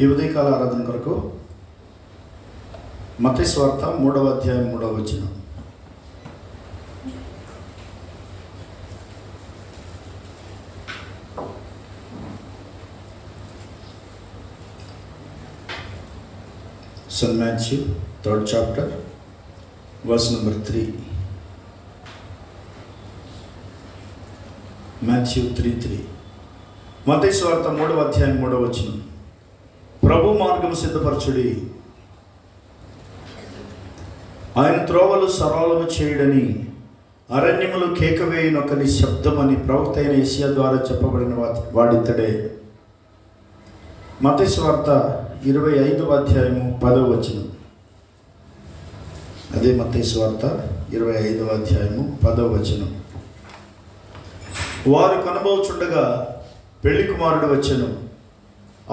ఈ ఉదయకాల ఆరాధన కొరకు మత్తయి సువార్త 3వ అధ్యాయం 3వ వచనం. St. Matthew 3rd chapter verse number 3. Matthew 3:3. మత్తయి సువార్త 3వ అధ్యాయం 3వ వచనం. ప్రభు మార్గము సిద్ధపరచుడి, ఆయన త్రోవలు సరళము చేయుడని అరణ్యములు కేకవేయునొకని శబ్దమని ప్రవక్త అయిన యెషయా ద్వారా చెప్పబడిన వాడితడే. మత్తయి సువార్త 25వ అధ్యాయము 10వ వచనం. అదే మత్తయి సువార్త 25వ అధ్యాయము 10వ వచనం. వారు కనబోచుండగా పెళ్లి కుమారుడు వచ్చెను.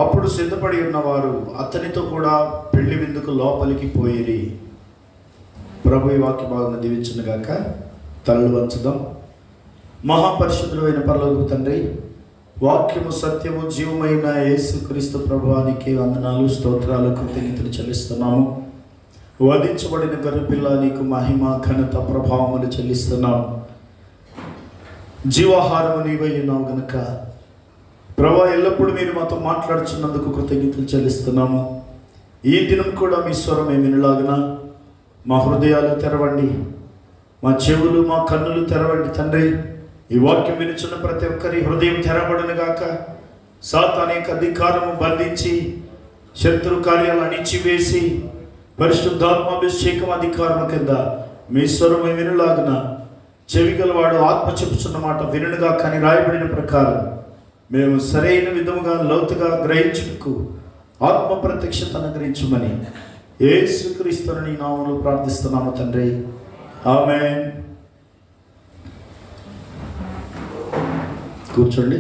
అప్పుడు సిద్ధపడి ఉన్నవారు అతనితో కూడా పెళ్లి విందుకు లోపలికి పోయిరి. ప్రభు ఈ వాక్య భాగం దీవించునుగాక. తలలు వంచుదాం. మహాపరిశుద్ధుడు అయిన పరలోకపు తండ్రి, వాక్యము సత్యము జీవమైన యేసుక్రీస్తు ప్రభువానికి వందనాలు, స్తోత్రాలు, కృతజ్ఞతలు చెల్లిస్తున్నాము. వధించబడిన గొర్రెపిల్ల నీకు మహిమ, ఘనత, ప్రభావములు చెల్లిస్తున్నాము. జీవాహారము నీవై ఉన్నావు గనుక ప్రభా, ఎల్లప్పుడూ మీరు మాతో మాట్లాడుచున్నందుకు కృతజ్ఞతలు చెల్లిస్తున్నాము. ఈ దినం కూడా మీ స్వరం ఏమి వినలాగున మా హృదయాలు తెరవండి, మా చెవులు, మా కన్నులు తెరవండి తండ్రి. ఈ వాక్యం వినుచున్న ప్రతి ఒక్కరి హృదయం తెరబడును గాక. సాతాను యొక్క అధికారము బంధించి శత్రు కార్యాలు అణిచివేసి పరిశుద్ధాత్మాభిషేకం అధికారం కింద మీ స్వరం ఏమి వినలాగున చెవిగలవాడు ఆత్మ చెప్పుచున్న మాట వినుగా కానీ రాయబడిన ప్రకారం మేము సరైన విధముగా లోతుగా గ్రహించుటకు ఆత్మ ప్రత్యక్షత అనుగ్రహించుమని యేసుక్రీస్తుని నీ నామములో ప్రార్థిస్తున్నాము తండ్రి, ఆమేన్. కూర్చోండి.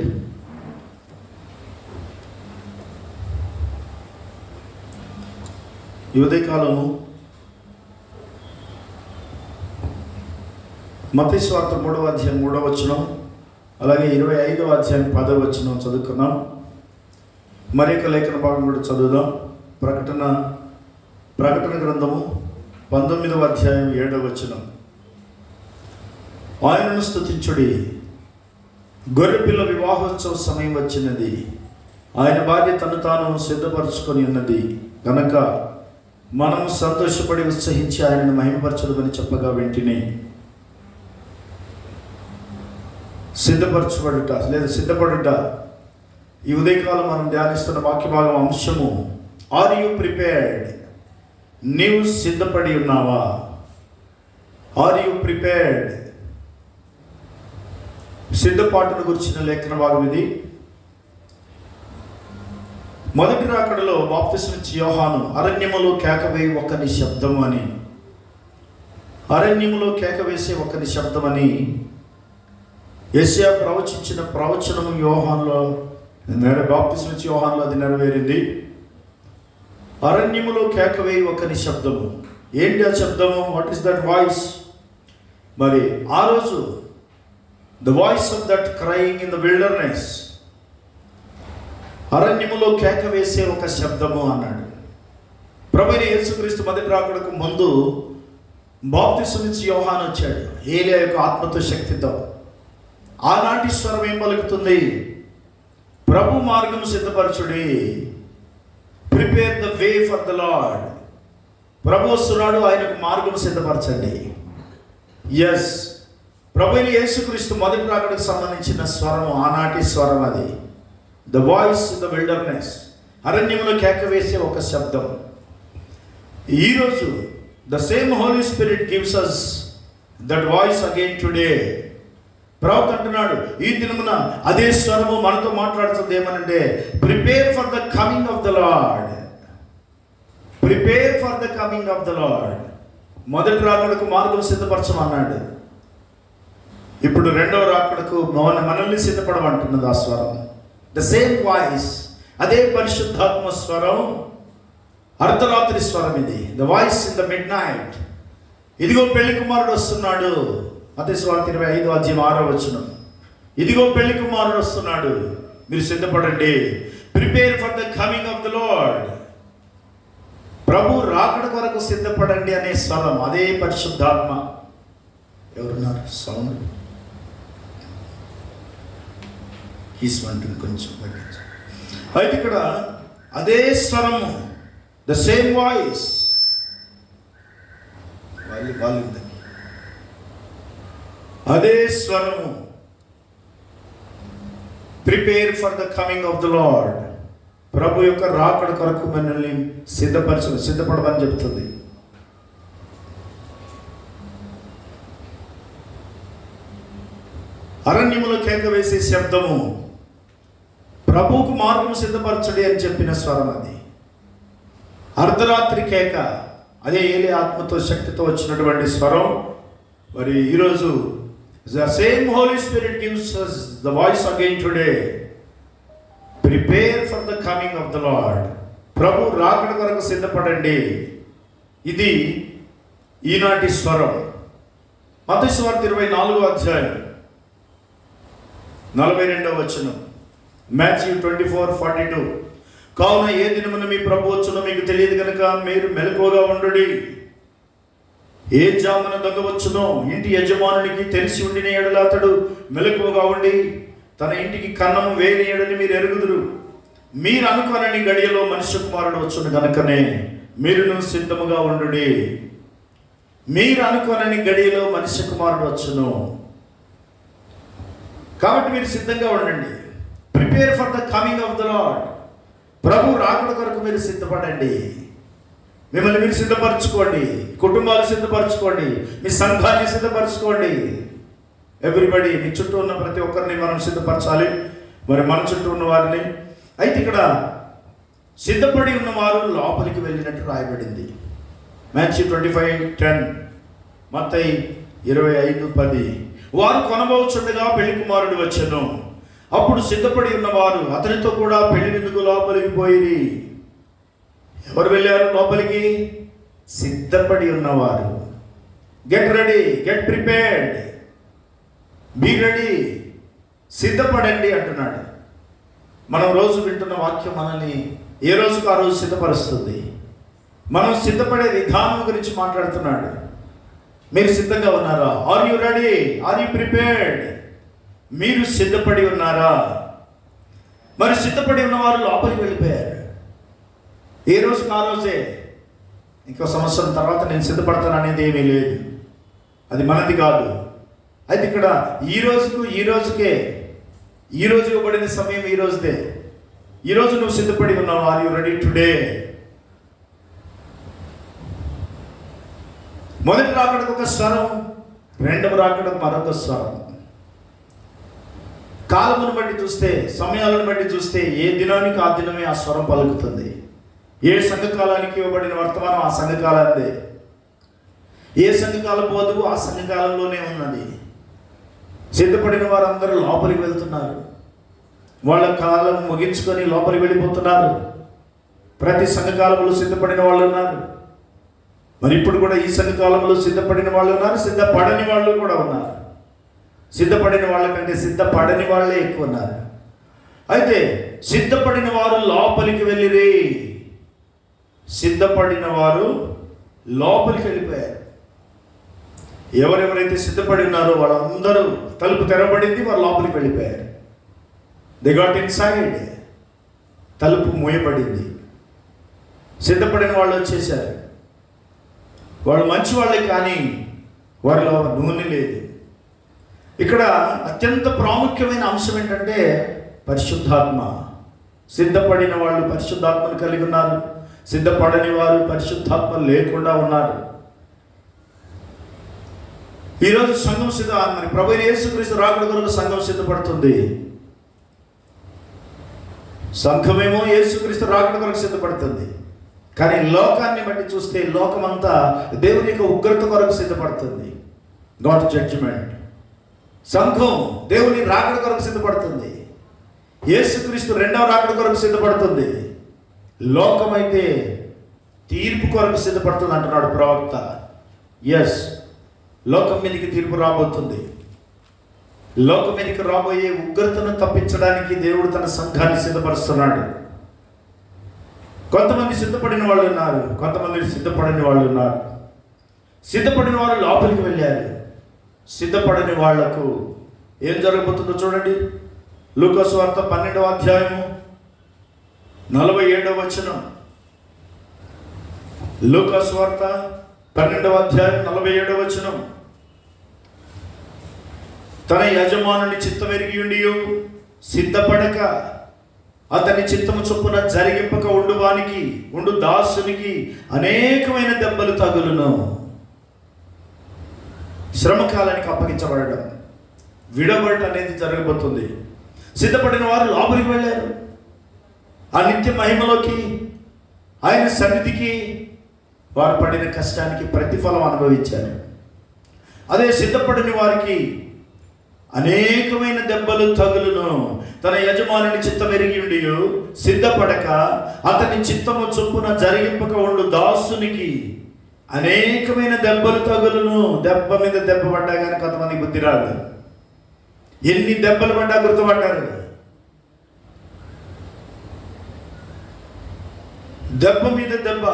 ఈ ఉదయకాలము మత్తయి సువార్త 3వ అధ్యాయం 3వ వచనం, అలాగే 25వ అధ్యాయం 10వ వచనం చదువుకున్నాం. మరి యొక్క లేఖన భాగం కూడా చదువుదాం. ప్రకటన గ్రంథము 19వ అధ్యాయం 7వ వచనం. ఆయనను స్తుతించుడి, గొర్రెపిల్ల వివాహోత్సవ సమయం వచ్చినది, ఆయన భార్య తను తాను సిద్ధపరచుకొని ఉన్నది కనుక మనము సంతోషపడి ఉత్సహించి ఆయనను మహిమపరచడమని చెప్పగా వెంటనే సిద్ధపరచబడుట లేదా సిద్ధపడుట. ఈ ఉదయకాలం మనం ధ్యానిస్తున్న వాక్య భాగం అంశము ఆర్ యు ప్రిపేర్డ్. నీవు సిద్ధపడి ఉన్నావా? Are you prepared? సిద్ధపాటును గురించిన లేఖన భాగం ఇది. మొదటి రాకడలో బాప్తిస్మిచ్చి యోహాను అరణ్యములో కేకవేయి ఒకని శబ్దము అని, అరణ్యములో కేకవేసే ఒకని శబ్దమని యెషయా ప్రవచించిన ప్రవచనము యోహానులో బాప్తిస్మిచ్చి యోహానులో అది నెరవేరింది. అరణ్యములో కేకవేయి ఒకని శబ్దము. ఏంటి ఆ శబ్దము? What is that voice? మరి ఆ రోజు the voice of that crying in the wilderness, అరణ్యములో కేక వేసే ఒక శబ్దము అన్నాడు. ప్రభువైన యేసుక్రీస్తు మొదటి రాకడకు ముందు బాప్తిస్మిచ్చి యోహాను వచ్చాడు ఏలియా యొక్క ఆత్మతో శక్తితో. ఆనాటి స్వరం ఏం పలుకుతుంది? ప్రభు మార్గము సిద్ధపరచుడి, prepare the way for the Lord. ప్రభు వస్తున్నాడు, ఆయనకు మార్గం సిద్ధపరచండి. ఎస్, ప్రభువైన యేసుక్రీస్తు మొదటి రాకడకు సంబంధించిన స్వరము ఆనాటి స్వరం అది. The voice in the wilderness, అరణ్యములో కేక వేసే ఒక శబ్దం. ఈరోజు the same Holy Spirit gives us that voice again today. ప్రవక్త అంటున్నాడు, ఈ దినమున అదే స్వరము మనతో మాట్లాడుతుంది. ఏమనంటే prepare for the coming of the Lord, prepare for the coming of the Lord. మొదటి రాకడకు మార్గం సిద్ధపరచమన్నాడు. ఇప్పుడు రెండవ రాకడకు మనల్ని సిద్ధపడమంటున్నది ఆ స్వరం. ద సేమ్ వాయిస్, అదే పరిశుద్ధాత్మ స్వరం, అర్ధరాత్రి స్వరం ఇది. The voice in the mid night. ఇదిగో పెళ్లి కుమారుడు వస్తున్నాడు. మత్తయి సువార్త 25వ అధ్యాయం 6వ వచనం. ఇదిగో పెళ్లి కుమారుడు వస్తున్నాడు, మీరు సిద్ధపడండి. Prepare for the coming of the Lord. ప్రభు రాకడ కొరకు సిద్ధపడండి అనే స్వరం, అదే పరిశుద్ధాత్మ. ఎవరున్నారు? సౌండ్ కొంచెం అయితే ఇక్కడ అదే స్వరము, ద సేమ్ వాయిస్, అదే స్వరము. Prepare for the coming of the Lord. ప్రభు యొక్క రాకడ కొరకు మనల్ని సిద్ధపడమని చెప్తుంది. అరణ్యములో కేక వేసే శబ్దము ప్రభువుకు మార్గం సిద్ధపరచడి అని చెప్పిన స్వరం అది. అర్ధరాత్రి కేక, అదే ఏలే ఆత్మతో శక్తితో వచ్చినటువంటి స్వరం. మరి ఈరోజు the same Holy Spirit gives us the voice again today. Prepare for the coming of the Lord. ప్రభు రాకడ కొరకు సిద్ధపడండి. ఇది ఈనాటి స్వరం. మత్తయి సువార్త 24వ అధ్యాయం 42వ వచనం. మాథ్యూ 24:42. కావున ఏ దినమున మీ ప్రభు వచ్చునో మీకు తెలియదు కనుక మీరు మెలకువగా ఉండుడి. ఏ జామున దొంగ వచ్చునో ఇంటి యజమానునికి తెలిసి ఉండిన ఎడల అతడు మెలకువగా ఉండి తన ఇంటికి కన్నము వేయని ఎడని మీరు ఎరుగుదురు. మీరు అనుకోనని గడియలో మనుష్య కుమారుడు వచ్చును కనుకనే మీరును సిద్ధముగా ఉండుడి. మీరు అనుకోనని గడియలో మనుష్య కుమారుడు వచ్చును, కాబట్టి మీరు సిద్ధంగా ఉండండి. Prepare for the coming of the Lord. ప్రభు రాకడ కొరకు మీరు సిద్ధపడండి. మిమ్మల్ని మీరు సిద్ధపరచుకోండి, కుటుంబాలు సిద్ధపరచుకోండి, మీ సంఘాన్ని సిద్ధపరచుకోండి. ఎవ్రీబడి, మీ చుట్టూ ఉన్న ప్రతి ఒక్కరిని మనం సిద్ధపరచాలి, మరి మన చుట్టూ ఉన్న వారిని. అయితే ఇక్కడ సిద్ధపడి ఉన్నవారు లోపలికి వెళ్ళినట్టు రాయబడింది. మాథ్యూ 25:10, మత్తయి 25:10. వారు కొనబోచుండగా పెళ్లి కుమారుడు వచ్చెను. అప్పుడు సిద్ధపడి ఉన్నవారు అతనితో కూడా పెళ్లి విందుకు లోపలికి పోయిరి. ఎవరు వెళ్ళారు లోపలికి? సిద్ధపడి ఉన్నవారు. Get ready, get prepared, be ready, సిద్ధపడండి అంటున్నాడు. మనం రోజు వింటున్న వాక్యం మనల్ని ఏ రోజుకు ఆ రోజు సిద్ధపరుస్తుంది. మనం సిద్ధపడే విధానం గురించి మాట్లాడుతున్నాడు. మీరు సిద్ధంగా ఉన్నారా? Are you ready? Are you prepared? మీరు సిద్ధపడి ఉన్నారా? మరి సిద్ధపడి ఉన్నవారు లోపలికి వెళ్ళిపోయారు. ఏ రోజుకి ఆ రోజే. ఇంకో సంవత్సరం తర్వాత నేను సిద్ధపడతాను అనేది ఏమీ లేదు, అది మనది కాదు. అయితే ఇక్కడ ఈ రోజుకే ఈ రోజు ఇవ్వబడిన సమయం ఈ రోజుదే. ఈరోజు నువ్వు సిద్ధపడి ఉన్నావు. Are you ready today? మొదటి రాకడకు ఒక స్వరం, రెండవ రాకడకు మరొక స్వరం. కాలమును బట్టి చూస్తే, సమయాలను బట్టి చూస్తే ఏ దినానికి ఆ దినమే ఆ స్వరం పలుకుతుంది. ఏ సంఘకాలానికి ఇవ్వబడిన వర్తమానం ఆ సంఘకాలందే. ఏ సంఘకాల బోధువు ఆ సంఘకాలంలోనే ఉన్నది. సిద్ధపడిన వారందరూ లోపలికి వెళ్తున్నారు. వాళ్ళ కాలం ముగించుకొని లోపలికి వెళ్ళిపోతున్నారు. ప్రతి సంఘకాలంలో సిద్ధపడిన వాళ్ళు ఉన్నారు. మరి ఇప్పుడు కూడా ఈ సంఘకాలంలో సిద్ధపడిన వాళ్ళు ఉన్నారు, సిద్ధపడని వాళ్ళు కూడా ఉన్నారు. సిద్ధపడిన వాళ్ళకంటే సిద్ధపడని వాళ్ళే ఎక్కువ ఉన్నారు. అయితే సిద్ధపడిన వారు లోపలికి వెళ్ళిరి. సిద్ధపడిన వారు లోపలికి వెళ్ళిపోయారు. ఎవరెవరైతే సిద్ధపడి ఉన్నారో వాళ్ళందరూ, తలుపు తెరబడింది, వారు లోపలికి వెళ్ళిపోయారు. They got inside. తలుపు మూయబడింది. సిద్ధపడిన వాళ్ళు వచ్చేసారు. వాళ్ళు మంచి వాళ్ళే, కానీ వారిలో నూనె లేదు. ఇక్కడ అత్యంత ప్రాముఖ్యమైన అంశం ఏంటంటే పరిశుద్ధాత్మ. సిద్ధపడిన వాళ్ళు పరిశుద్ధాత్మను కలిగి ఉన్నారు, సిద్ధపడని వారు పరిశుద్ధాత్మ లేకుండా ఉన్నారు. ఈరోజు సంఘం మరి ప్రభు యేసుక్రీస్తు రాకడ కొరకు సంఘం సిద్ధపడుతుంది. సంఘమేమో యేసుక్రీస్తు రాకడ కొరకు సిద్ధపడుతుంది. కానీ లోకాన్ని బట్టి చూస్తే లోకమంతా దేవుని యొక్క ఉగ్రత కొరకు సిద్ధపడుతుంది. God judgement. సంఘం దేవుని రాకడ కొరకు సిద్ధపడుతుంది. యేసుక్రీస్తు రెండవ రాకడ కొరకు సిద్ధపడుతుంది. లోకమైతే తీర్పు కొరకు సిద్ధపడుతుంది అంటున్నాడు ప్రవక్త. ఎస్, లోకం మీదకి తీర్పు రాబోతుంది. లోకం మీదకి రాబోయే ఉగ్రతను తప్పించడానికి దేవుడు తన సంఘాన్ని సిద్ధపరుస్తున్నాడు. కొంతమంది సిద్ధపడిన వాళ్ళు ఉన్నారు, కొంతమంది సిద్ధపడని వాళ్ళు ఉన్నారు. సిద్ధపడిన వారు లోపలికి వెళ్ళారు. సిద్ధపడని వాళ్లకు ఏం జరగబోతుందో చూడండి. లూకా సువార్త 12వ అధ్యాయము 47వ వచనం. లూకా సువార్త 12వ అధ్యాయం 47వ వచనం. తన యజమానుని చిత్తమెరిగి ఉండియు సిద్ధపడక అతని చిత్తము చొప్పున జరిగింపక ఉండు దాసునికి అనేకమైన దెబ్బలు తగులును. శ్రమకాలానికి అప్పగించబడడం, విడబడటం అనేది జరగబోతుంది. సిద్ధపడిన వారు లోపలికి వెళ్ళారు. ఆ నిత్య మహిమలోకి, ఆయన సన్నిధికి వారు పడిన కష్టానికి ప్రతిఫలం అనుభవించారు. అదే సిద్ధపడిన వారికి అనేకమైన దెబ్బలు తగులును. తన యజమానుని చిత్తం ఎరిగి ఉండి సిద్ధపడక అతని చిత్తము చొప్పున జరిగింపక ఉండు దాసునికి అనేకమైన దెబ్బలు తగులును. దెబ్బ మీద దెబ్బ పడ్డా కానీ కొంతమంది బుద్ధి రాదు. ఎన్ని దెబ్బలు పడ్డా గుర్తుపడ్డారు. దెబ్బ మీద దెబ్బ.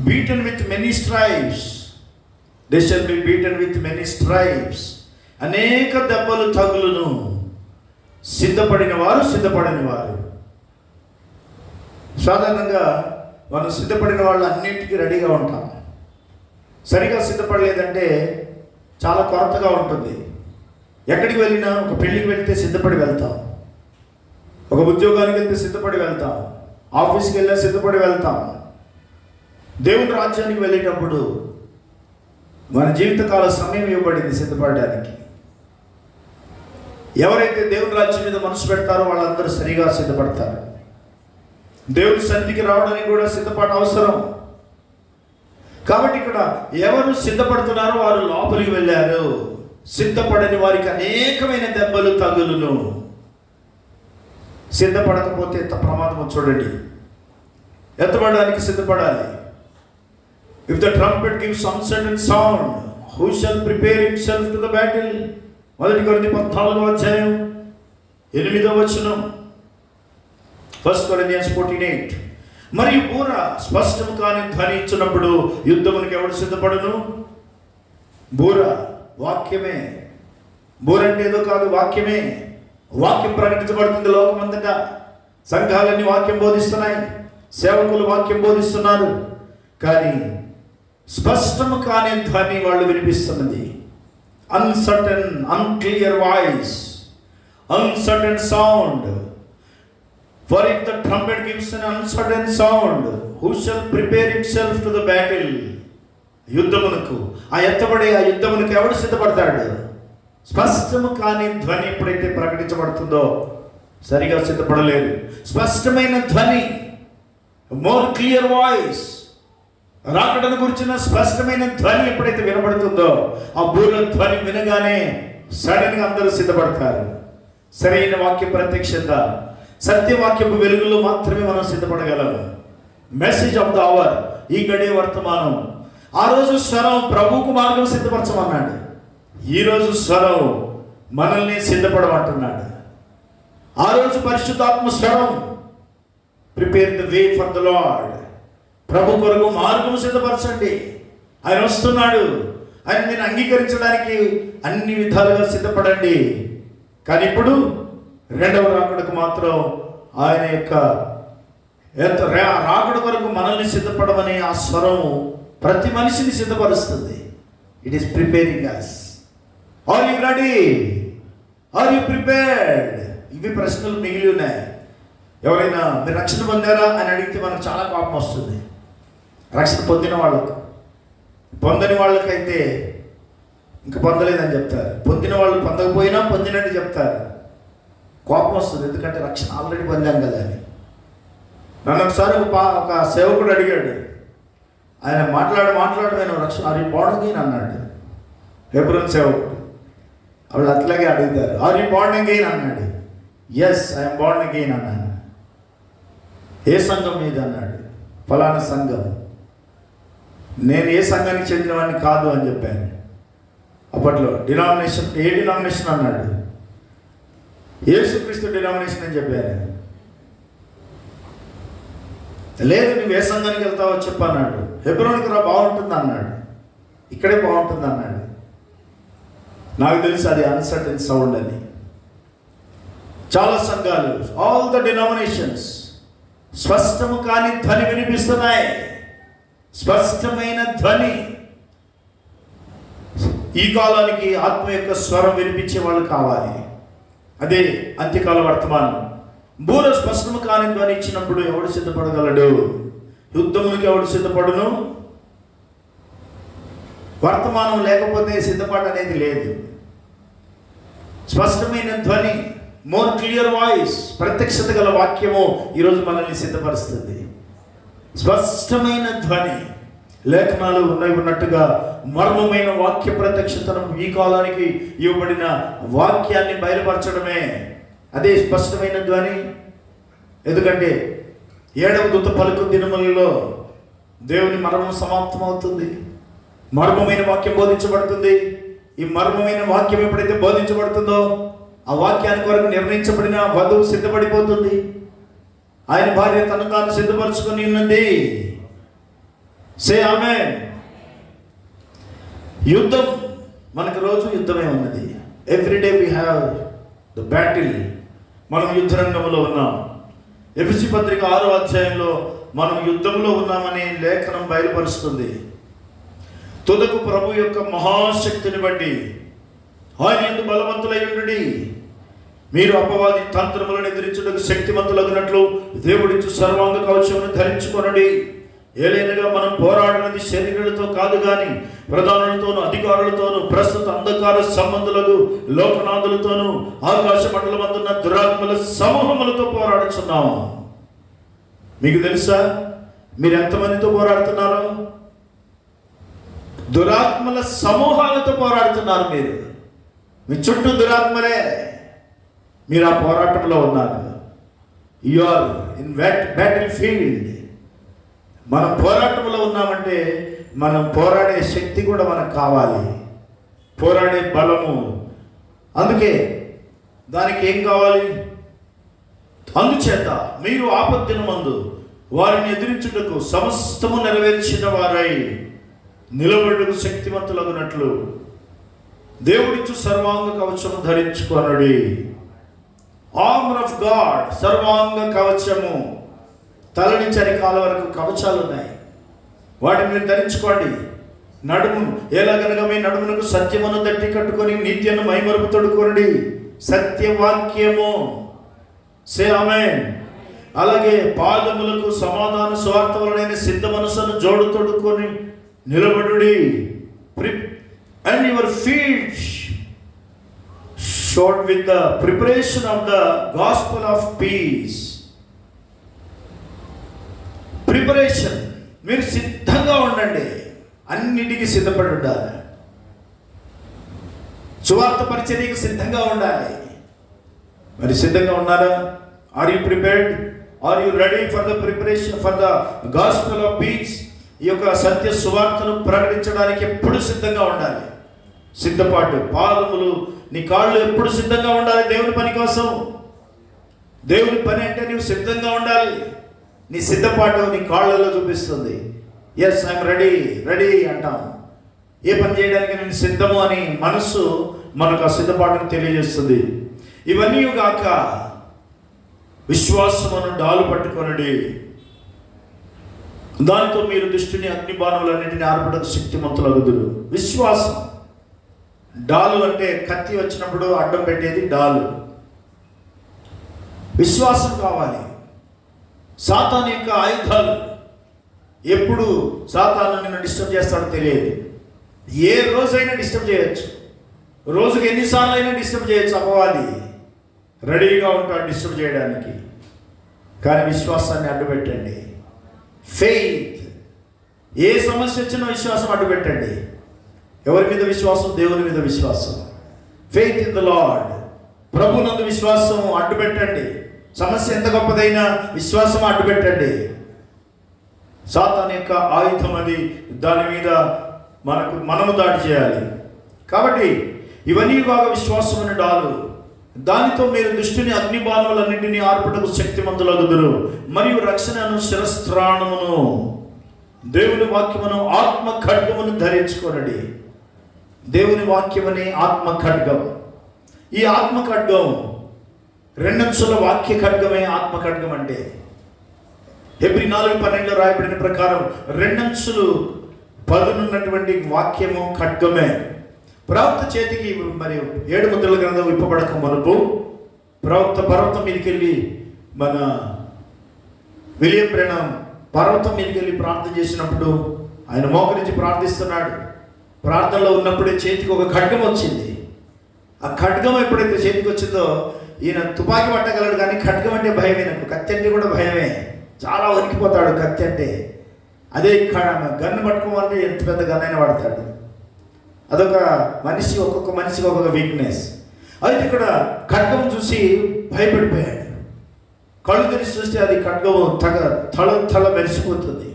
beaten with many stripes, they shall be beaten with many stripes. అనేక దెబ్బలు తగులును. సిద్ధపడిన వారు, సిద్ధపడని వారు. సాధారణంగా మనం సిద్ధపడిన వాళ్ళు అన్నింటికీ రెడీగా ఉంటాం. సరిగా సిద్ధపడలేదంటే చాలా కొరతగా ఉంటుంది. ఎక్కడికి వెళ్ళినా, ఒక పెళ్ళికి వెళ్తే సిద్ధపడి వెళ్తాం, ఒక ఉద్యోగానికి వెళ్తే సిద్ధపడి వెళ్తాం, ఆఫీస్కి వెళ్ళినా సిద్ధపడి వెళ్తాం. దేవుని రాజ్యానికి వెళ్ళేటప్పుడు మన జీవితకాల సమయం ఇవ్వబడింది సిద్ధపడడానికి. ఎవరైతే దేవుని రాజ్యం మీద మనసు పెడతారో వాళ్ళందరూ సరిగా సిద్ధపడతారు. దేవుని సన్నిధికి రావడానికి కూడా సిద్ధపడ అవసరం. కాబట్టి ఇక్కడ ఎవరు సిద్ధపడుతున్నారో వారు లోపలికి వెళ్ళారు. సిద్ధపడని వారికి అనేకమైన దెబ్బలు తగులును. సిద్ధపడకపోతే ఎంత ప్రమాదమో చూడండి. ఎత్తబడడానికి సిద్ధపడాలి. If the trumpet gives uncertain sound, who shall prepare himself to the battle? 1 Corinthians 14వ అధ్యాయం 8వ వచనం. 1 Corinthians 14:8. మరియు బూర స్పష్టము కాని ధ్వని ఇచ్చినప్పుడు యుద్ధమునికి ఎవడు సిద్ధపడును? బూర వాక్యమే. బూర అంటే ఏదో కాదు, వాక్యమే. వాక్యం ప్రకటించబడుతుంది లోకమంతటా. సంఘాలన్నీ వాక్యం బోధిస్తున్నాయి, సేవకులు వాక్యం బోధిస్తున్నారు. కానీ స్పష్టము కాని ధ్వని వాళ్ళు వినిపిస్తున్నది. Uncertain, unclear voice, uncertain sound. For if the trumpet gives an uncertain sound, who shall prepare himself to the battle? యుద్ధమునకు, ఆ యుద్ధమునకు ఎవడు సిద్ధపడతాడు? స్పష్టము కాని ధ్వని ఎప్పుడైతే ప్రకటించబడుతుందో సరిగా సిద్ధపడలేదు. స్పష్టమైన ధ్వని, మోర్ క్లియర్ వాయిస్, రాకడను గురించిన స్పష్టమైన ధ్వని ఎప్పుడైతే వినబడుతుందో ఆ బూర ధ్వని వినగానే సడన్గా అందరూ సిద్ధపడతారు. సరైన వాక్య ప్రత్యక్షత, సత్యవాక్యపు వెలుగులో మాత్రమే మనం సిద్ధపడగలము. మెసేజ్ ఆఫ్ ద అవర్, ఈ గడే వర్తమానం. ఆ రోజు స్వరం ప్రభువుకు మార్గం సిద్ధపరచమన్నాడు. ఈరోజు స్వరం మనల్ని సిద్ధపడమంటున్నాడు. ఆ రోజు పరిశుద్ధాత్మ స్వరం, prepare the way for the Lord. ప్రభు కొరకు మార్గం సిద్ధపరచండి, ఆయన వస్తున్నాడు, ఆయన నేను అంగీకరించడానికి అన్ని విధాలుగా సిద్ధపడండి. కానీ ఇప్పుడు రెండవ రాకడకు మాత్రం ఆయన యొక్క రాకడ కొరకు మనల్ని సిద్ధపడమని ఆ స్వరం ప్రతి మనిషిని సిద్ధపరుస్తుంది. It is preparing us. Are you ready? Are you prepared? ఇవి ప్రశ్నలు మిగిలి ఉన్నాయి. ఎవరైనా మీరు రక్షణ పొందారా అని అడిగితే మనకు చాలా కోపం వస్తుంది. రక్షణ పొందిన వాళ్ళకు. పొందని వాళ్ళకైతే ఇంకా పొందలేదని చెప్తారు. పొందిన వాళ్ళు పొందకపోయినా పొందినట్టు చెప్తారు. కోపం వస్తుంది, ఎందుకంటే రక్షణ ఆల్రెడీ పొందాం కదా అని. నన్ను ఒకసారి ఒక సేవకుడు అడిగాడు. ఆయన మాట్లాడమైన రక్షణ ఆర్ యు బోర్న్ అగైన్ అన్నాడు. హెబ్రోన్ సేవకుడు. వాళ్ళు అట్లాగే అడుగుతారు, ఆర్ యు బోర్న్ అగైన్ అన్నాడు. ఎస్, ఐఎమ్ బోర్న్ అగైన్ అన్నాను. ఏ సంఘం మీద అన్నాడు. ఫలానా సంఘం. నేను ఏ సంఘానికి చెందినవాడిని కాదు అని చెప్పాను. అప్పట్లో డినామినేషన్, ఏ డినామినేషన్ అన్నాడు. యేసుక్రీస్తు డినామినేషన్ అని చెప్పాను. లేదు నువ్వు ఏ సంఘానికి వెళ్తావో చెప్పన్నాడు. హెబ్రోన్కి రా, బాగుంటుంది అన్నాడు. ఇక్కడే బాగుంటుంది అన్నాడు. నాకు తెలుసు అది అన్సర్టన్ సౌండ్ అని. చాలా సంఘాలు, ఆల్ ద డినామినేషన్స్, స్పష్టము కాని ధ్వని వినిపిస్తున్నాయి. స్పష్టమైన ధ్వని. ఈ కాలానికి ఆత్మ యొక్క స్వరం వినిపించే వాళ్ళు కావాలి. అదే అంత్యకాల వర్తమానం. బూర స్పష్టము కాని ధ్వని ఇచ్చినప్పుడు ఎవడు సిద్ధపడగలడు? యుద్ధమునికి ఎవడు సిద్ధపడును? వర్తమానం లేకపోతే సిద్ధపాటు అనేది లేదు. స్పష్టమైన ధ్వని, మోర్ క్లియర్ వాయిస్, ప్రత్యక్షత గల వాక్యము ఈరోజు మనల్ని సిద్ధపరుస్తుంది. స్పష్టమైన ధ్వని, లేఖనాలు ఉన్నట్టుగా మర్మమైన వాక్య ప్రత్యక్షతను ఈ కాలానికి ఇవ్వబడిన వాక్యాన్ని బయలుపరచడమే అదే స్పష్టమైన ధ్వని. ఎందుకంటే 7వ దూత పలుకు దినములలో దేవుని మరణం సమాప్తమవుతుంది. మర్మమైన వాక్యం బోధించబడుతుంది. ఈ మర్మమైన వాక్యం ఎప్పుడైతే బోధించబడుతుందో ఆ వాక్యానికి కొరకు నిర్ణయించబడిన వధువు సిద్ధపడిపోతుంది. ఆయన భార్య తను తాను సిద్ధపరచుకొని ఉన్నది. సే ఆమేన్. యుద్ధం, మనకు రోజు యుద్ధమే ఉన్నది. Everyday we have the battle. మనం యుద్ధ రంగంలో ఉన్నాం. ఎఫెసీ పత్రిక 6వ అధ్యాయంలో మనం యుద్ధంలో ఉన్నామని లేఖనం బయలుపరుస్తుంది. తుదకు ప్రభు యొక్క మహాశక్తిని బట్టి ఆయన యందు బలవంతులై ఉండుడి. మీరు అపవాది తంత్రములను ఎదిరించుటకు శక్తిమంతులగినట్లు దేవుడిచ్చు సర్వాంగ కవచమును ధరించుకొనుడి. ఏలైనగా మనం పోరాడినది శరీరులతో కాదు గాని ప్రధానులతోనూ అధికారులతోనూ ప్రస్తుత అంధకార సంబంధులకు లోకనాథులతోనూ ఆకాశ మండలమందున్న దురాత్మల సమూహములతో పోరాడుచున్నాము. మీకు తెలుసా మీరు ఎంతమందితో పోరాడుతున్నారు? దురాత్మల సమూహాలతో పోరాడుతున్నారు. మీరు మీ చుట్టూ దురాత్మలే. మీరు ఆ పోరాటంలో ఉన్నారు. You are in battlefield. మనం పోరాటంలో ఉన్నామంటే మనం పోరాడే శక్తి కూడా మనకు కావాలి, పోరాడే బలము. అందుకే దానికి ఏం కావాలి? అందుచేత మీరు ఆపద్దినమందు వారిని ఎదిరించుటకు సమస్తము నెరవేర్చిన వారై నిలబడుటకు శక్తివంతులగునట్లు దేవుడిచ్చు సర్వాంగ కవచము ధరించుకొనుడి. ఆర్మర్ ఆఫ్ గాడ్, సర్వాంగ కవచము. తల నుంచి అరికాల వరకు కవచాలు ఉన్నాయి. వాటిని మీరు ధరించుకోండి. నడుము ఎలాగనగా మీ నడుమునకు సత్యమును దట్టి కట్టుకొని నిత్యను మైమరుపు తొడుకోండి. సత్యవాక్యము. సే ఆమేన్. అలాగే పాదములకు సమాధాన స్వార్థ వలనైన సిద్ధ మనసును జోడు తొడుకొని నిలబడుడి. And your feet shod with the preparation of the gospel of peace. Preparation, మీరు సిద్ధంగా ఉండండి. అన్నిటికీ సిద్ధపడి ఉండాలి. సువార్త పరిచర్యకు సిద్ధంగా ఉండాలి. మరి సిద్ధంగా ఉన్నారా? Are you prepared? Are you ready for the preparation for the gospel of peace? ఈ యొక్క సత్య సువార్తను ప్రకటించడానికి ఎప్పుడు సిద్ధంగా ఉండాలి. సిద్ధపాటు. పాదములు, నీ కాళ్ళు ఎప్పుడు సిద్ధంగా ఉండాలి దేవుని పని కోసం. దేవుని పని అంటే నువ్వు సిద్ధంగా ఉండాలి. నీ సిద్ధపాటు నీ కాళ్ళలో చూపిస్తుంది. ఎస్ ఐఎమ్ రెడీ, రెడీ అంటాం. ఏ పని చేయడానికి నేను సిద్ధము అని మనస్సు మనకు ఆ సిద్ధపాటును తెలియజేస్తుంది. ఇవన్నీ గాక విశ్వాసమును డాలు పట్టుకొనుడి. దానితో మీరు దుష్టుని అగ్నిబాణములన్నింటినీ ఆర్పటకు శక్తిమంతులగుదురు. విశ్వాసం. డాలు అంటే కత్తి వచ్చినప్పుడు అడ్డం పెట్టేది డాలు. విశ్వాసం కావాలి. సాతాను యొక్క ఆయుధాలు. ఎప్పుడు సాతాను నిన్ను డిస్టర్బ్ చేస్తాడో తెలియదు. ఏ రోజైనా డిస్టర్బ్ చేయొచ్చు. రోజుకి ఎన్నిసార్లు అయినా డిస్టర్బ్ చేయొచ్చు. అపవాది రెడీగా ఉంటాడు డిస్టర్బ్ చేయడానికి. కానీ విశ్వాసాన్ని అడ్డుపెట్టండి. ఫెయిత్. ఏ సమస్య వచ్చినా విశ్వాసం అడ్డుపెట్టండి. ఎవరి మీద విశ్వాసం? దేవుని మీద విశ్వాసం. Faith in the lord. ప్రభునందు విశ్వాసం అడ్డుపెట్టండి. సమస్య ఎంత గొప్పదైనా విశ్వాసం అడ్డుపెట్టండి. సాతాను యొక్క ఆయుధం అది. దాని మీద మనము దాడి చేయాలి. కాబట్టి ఇవన్నీ బాగా విశ్వాసం అని డాలు. దానితో మీరు దుష్టుని అగ్నిబాణములన్నింటినీ ఆర్పుటకు శక్తిమంతులగుదురు. మరియు రక్షణను శిరస్త్రాణమును దేవుని వాక్యమును ఆత్మ ఖడ్గమును ధరించుకొనడి. దేవుని వాక్యమని ఆత్మ ఖడ్గం. ఈ ఆత్మ ఖడ్గం రెండంచుల వాక్య ఖడ్గమే ఆత్మ ఖడ్గం అంటే. హెబ్రీ 4:12 రాయబడిన ప్రకారం రెండంచులు పదునున్నటువంటి వాక్యము ఖడ్గమే. ప్రవక్త చేతికి మరి 7 ముద్రల గ్రంథం విప్పబడక మునుపు ప్రవక్త పర్వతం మీదకి వెళ్ళి మన విలియం బ్రెనమ్ పర్వతం మీదకి వెళ్ళి ప్రార్థన చేసినప్పుడు ఆయన మోకరించి ప్రార్థిస్తున్నాడు. ప్రార్థనలో ఉన్నప్పుడే చేతికి ఒక ఖడ్గం వచ్చింది. ఆ ఖడ్గం ఎప్పుడైతే చేతికి వచ్చిందో ఈయన తుపాకీ పట్టగలడు, కానీ ఖడ్గం అంటే భయమే. నాకు కత్తి అంటే కూడా భయమే, చాలా వణికిపోతాడు కత్తి అంటే. అదే గన్ను పట్టుకోవాలంటే ఎంత పెద్ద గన్ అయినా పడతాడు. అదొక ఒక్కొక్క మనిషికి ఒక్కొక్క వీక్నెస్. అయితే ఇక్కడ ఖడ్గం చూసి భయపడిపోయాడు. కళ్ళు తెరిచి చూస్తే అది ఖడ్గము తల మెరిసిపోతుంది,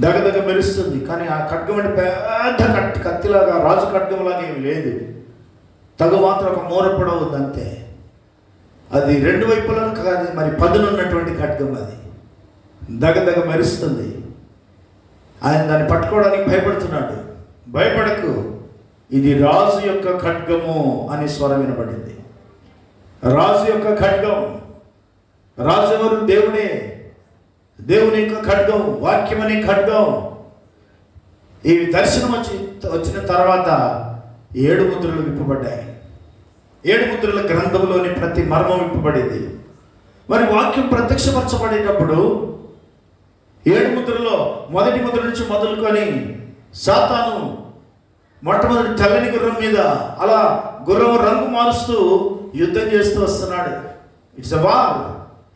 దగదగ మెరుస్తుంది. కానీ ఆ ఖడ్గం అంటే పెద్ద కత్తిలాగా రాజు ఖడ్గంలాగా ఏమి లేదు, తగు మాత్రం ఒక మూర పొడవుంది అంతే. అది 2 వైపులను కాదు, మరి పదునున్నటువంటి ఖడ్గం. అది దగదగ మెరుస్తుంది. ఆయన దాన్ని పట్టుకోవడానికి భయపడుతున్నాడు. భయపడకు, ఇది రాజు యొక్క ఖడ్గము అని స్వరం వినబడింది. రాజు యొక్క ఖడ్గం. రాజు ఎవరు? దేవుడే. దేవుని యొక్క ఖడ్గం, వాక్యం అనే ఖడ్గం. ఈ దర్శనం వచ్చిన తర్వాత 7 ముద్రలు విప్పబడ్డాయి. 7 ముద్రల గ్రంథంలోని ప్రతి మర్మం విప్పబడింది. మరి వాక్యం ప్రత్యక్షపరచబడేటప్పుడు 7 ముద్రలో మొదటి ముద్ర నుంచి మొదలుకొని సాతాను మొట్టమొదటి తెల్లని గుర్రం మీద అలా గుర్రం రంగు మారుస్తూ యుద్ధం చేస్తూ వస్తున్నాడు. ఇట్స్ ఎ వార్,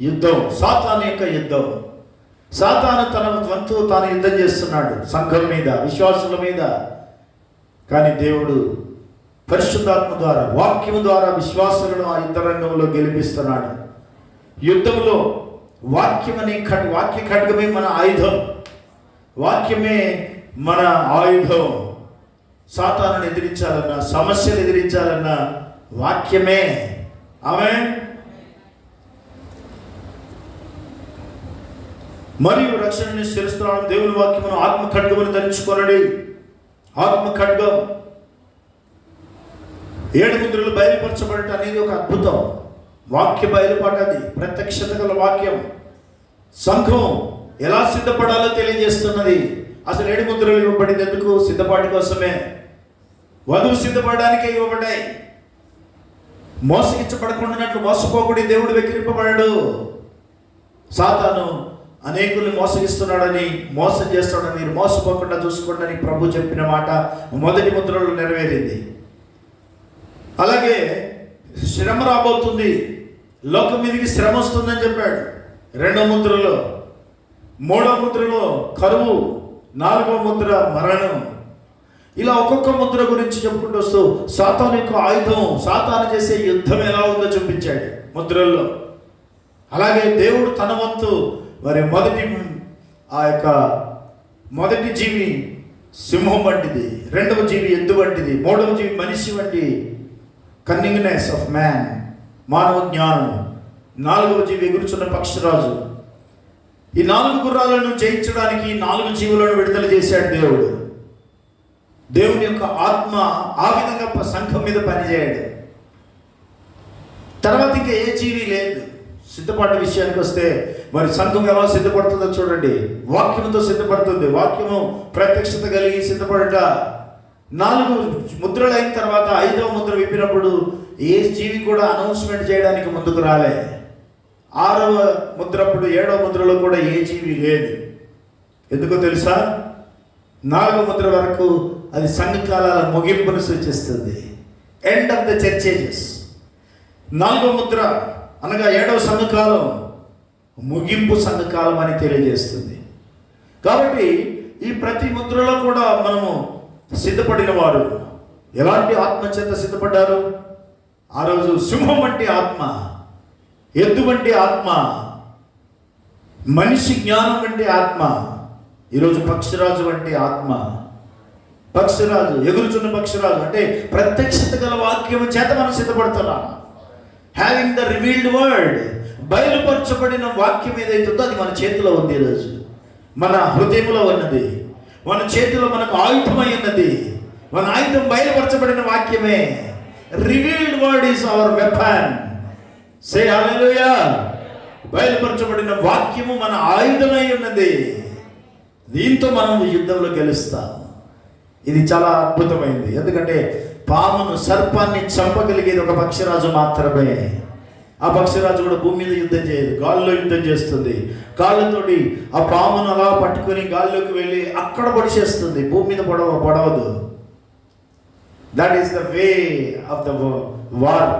యుద్ధం, సాతాను యొక్క యుద్ధం. సాతాను తన వంతు తాను యుద్ధం చేస్తున్నాడు సంఘం మీద, విశ్వాసుల మీద. కానీ దేవుడు పరిశుద్ధాత్మ ద్వారా, వాక్యము ద్వారా విశ్వాసులను ఆ యుద్ధ రంగంలో గెలిపిస్తున్నాడు. యుద్ధంలో వాక్య ఖడ్గమే మన ఆయుధం. వాక్యమే మన ఆయుధం. సాతానుని ఎదిరించాలన్నా, సమస్యలు ఎదిరించాలన్నా వాక్యమే. ఆమేన్. మరియు రక్షణని శిరస్త్రాణం దేవుని వాక్యమును ఆత్మ ఖడ్గమును ధరించుకొనడి. ఆత్మ ఖడ్గం. 7 ముద్రలు బయలుపరచబడటం అనేది ఒక అద్భుతం. వాక్య బయలుపాటు, అది ప్రత్యక్షత గల వాక్యం. సంఘం ఎలా సిద్ధపడాలో తెలియజేస్తున్నది. అసలు 7 ముద్రలు ఇవ్వబడింది ఎందుకు? సిద్ధపాటు కోసమే. వధువు సిద్ధపడడానికే ఇవ్వబడ్డాయి. మోసగించబడకుండానట్లు మోసపోకుడి దేవుడు వెక్కిరింపబడడు. సాతాను అనేకుల్ని మోసగిస్తున్నాడని, మోసం చేస్తాడని, మీరు మోసపోకుండా చూసుకోండి అని ప్రభు చెప్పిన మాట మొదటి ముద్రలో నెరవేరింది. అలాగే శ్రమ రాబోతుంది, లోకం మీదకి శ్రమ వస్తుందని చెప్పాడు 2వ ముద్రలో. 3వ ముద్రలో కరువు, 4వ ముద్ర మరణం. ఇలా ఒక్కొక్క ముద్ర గురించి చెప్పుకుంటూ వస్తూ సాతాను యొక్క ఆయుధం, సాతాను చేసే యుద్ధం ఎలా ఉందో చూపించాడు ముద్రల్లో. అలాగే దేవుడు తన వంతు మరి మొదటి జీవి సింహం వంటిది, 2వ జీవి ఎద్దు వంటిది, 3వ జీవి మనిషి వంటి కన్నింగ్నెస్ ఆఫ్ మ్యాన్, మానవ జ్ఞానం, 4వ జీవి ఎగురుచున్న పక్షిరాజు. ఈ 4 గుర్రాలను జయించడానికి 4 జీవులను విడుదల చేశాడు దేవుడు. దేవుని యొక్క ఆత్మ ఆ విధంగా సంఘం మీద పనిచేయడు. తర్వాత ఇంకా ఏ జీవి లేదు. సిద్ధపాటు విషయానికి వస్తే మరి సంఘం ఎలా సిద్ధపడుతుందో చూడండి. వాక్యంతో సిద్ధపడుతుంది. వాక్యము ప్రత్యక్షత కలిగి సిద్ధపడట. 4 ముద్రలు అయిన తర్వాత 5వ ముద్ర విప్పినప్పుడు ఏ జీవి కూడా అనౌన్స్మెంట్ చేయడానికి ముందుకు రాలే. 6వ ముద్రప్పుడు 7వ ముద్రలో కూడా ఏ జీవి లేదు. ఎందుకో తెలుసా? 4వ ముద్ర వరకు అది సంఘకాలాల ముగింపును సూచిస్తుంది. End of the churches. 4వ ముద్ర అనగా 7వ సంఘకాలం ముగింపు సంఘకాలం అని తెలియజేస్తుంది. కాబట్టి ఈ ప్రతి ముద్రలో కూడా మనము సిద్ధపడిన వారు ఎలాంటి ఆత్మ చేత సిద్ధపడ్డారు? ఆ రోజు సింహం వంటి ఆత్మ, ఎద్దు వంటి ఆత్మ, మనిషి జ్ఞానం వంటి ఆత్మ, ఈరోజు పక్షిరాజు వంటి ఆత్మ. పక్షిరాజు, ఎగురుచున్న పక్షిరాజు అంటే ప్రత్యక్షత గల వాక్యము చేత మనం సిద్ధపడుతున్నాం. హ్యావింగ్ ద రివీల్డ్ వర్డ్, బయలుపరచబడిన వాక్యం ఏదైతుందో అది మన చేతిలో ఉంది. ఈరోజు మన హృదయంలో ఉన్నది, మన చేతిలో మనకు ఆయుధమై ఉన్నది. మన ఆయుధం బయలుపరచబడిన వాక్యమే. Revealed word is our weapon. Say hallelujah. బయలుపరచబడిన వాక్యము మన ఆయుధమై ఉన్నది. దీంతో మనం యుద్ధంలో గెలుస్తాం. ఇది చాలా అద్భుతమైంది. ఎందుకంటే పామును, సర్పాన్ని చంపగలిగేది ఒక పక్షిరాజు మాత్రమే. ఆ పక్షిరాజు కూడా భూమి మీద యుద్ధం చేయదు, గాల్లో యుద్ధం చేస్తుంది. కాళ్ళతోటి ఆ పామును అలా పట్టుకొని గాల్లోకి వెళ్ళి అక్కడ పొడిచేస్తుంది. భూమి మీద పొడవదు. That is the way of the war.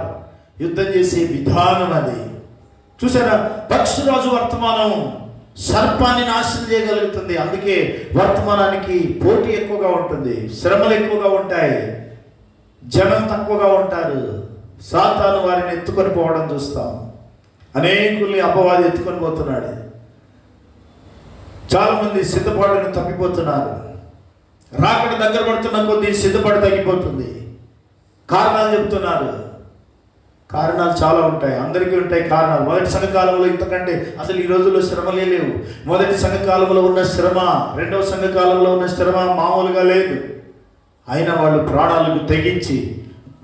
యుద్ధం చేసే విధానం అది. చూసారా, పక్షిరాజు వర్తమానం సర్పాన్ని నాశనం చేయగలుగుతుంది. అందుకే వర్తమానానికి పోటీ ఎక్కువగా ఉంటుంది, శ్రమలు ఎక్కువగా ఉంటాయి, జనం తక్కువగా ఉంటారు. సాతాను వారిని ఎత్తుకొని పోవడం చూస్తాం. అనేకుల్ని అపవాది ఎత్తుకొని పోతున్నాడు. చాలామంది సిద్ధపాటును తప్పిపోతున్నారు. రాకడ దగ్గర పడుతున్న కొద్దీ సిద్ధపాటు తగ్గిపోతుంది. కారణాలు చెబుతున్నారు. కారణాలు చాలా ఉంటాయి, అందరికీ ఉంటాయి కారణాలు. మొదటి సంఘకాలంలో ఇంతకంటే అసలు ఈ రోజుల్లో శ్రమలే లేవు. మొదటి సంఘకాలంలో ఉన్న శ్రమ, రెండవ సంఘకాలంలో ఉన్న శ్రమ మామూలుగా లేదు. అయినా వాళ్ళు ప్రాణాలకు తెగించి